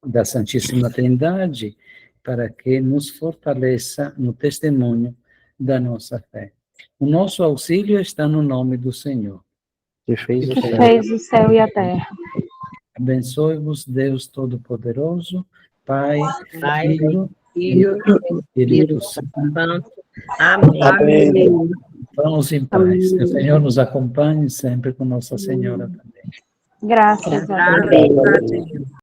da Santíssima Trindade, para que nos fortaleça no testemunho da nossa fé. O nosso auxílio está no nome do Senhor. Que fez o céu e a terra. Abençoe-vos, Deus Todo-Poderoso, Pai, Filho e Espírito Santo. Amém. Vamos em paz. Que o Senhor nos acompanhe sempre com Nossa Senhora também. Graças a Deus.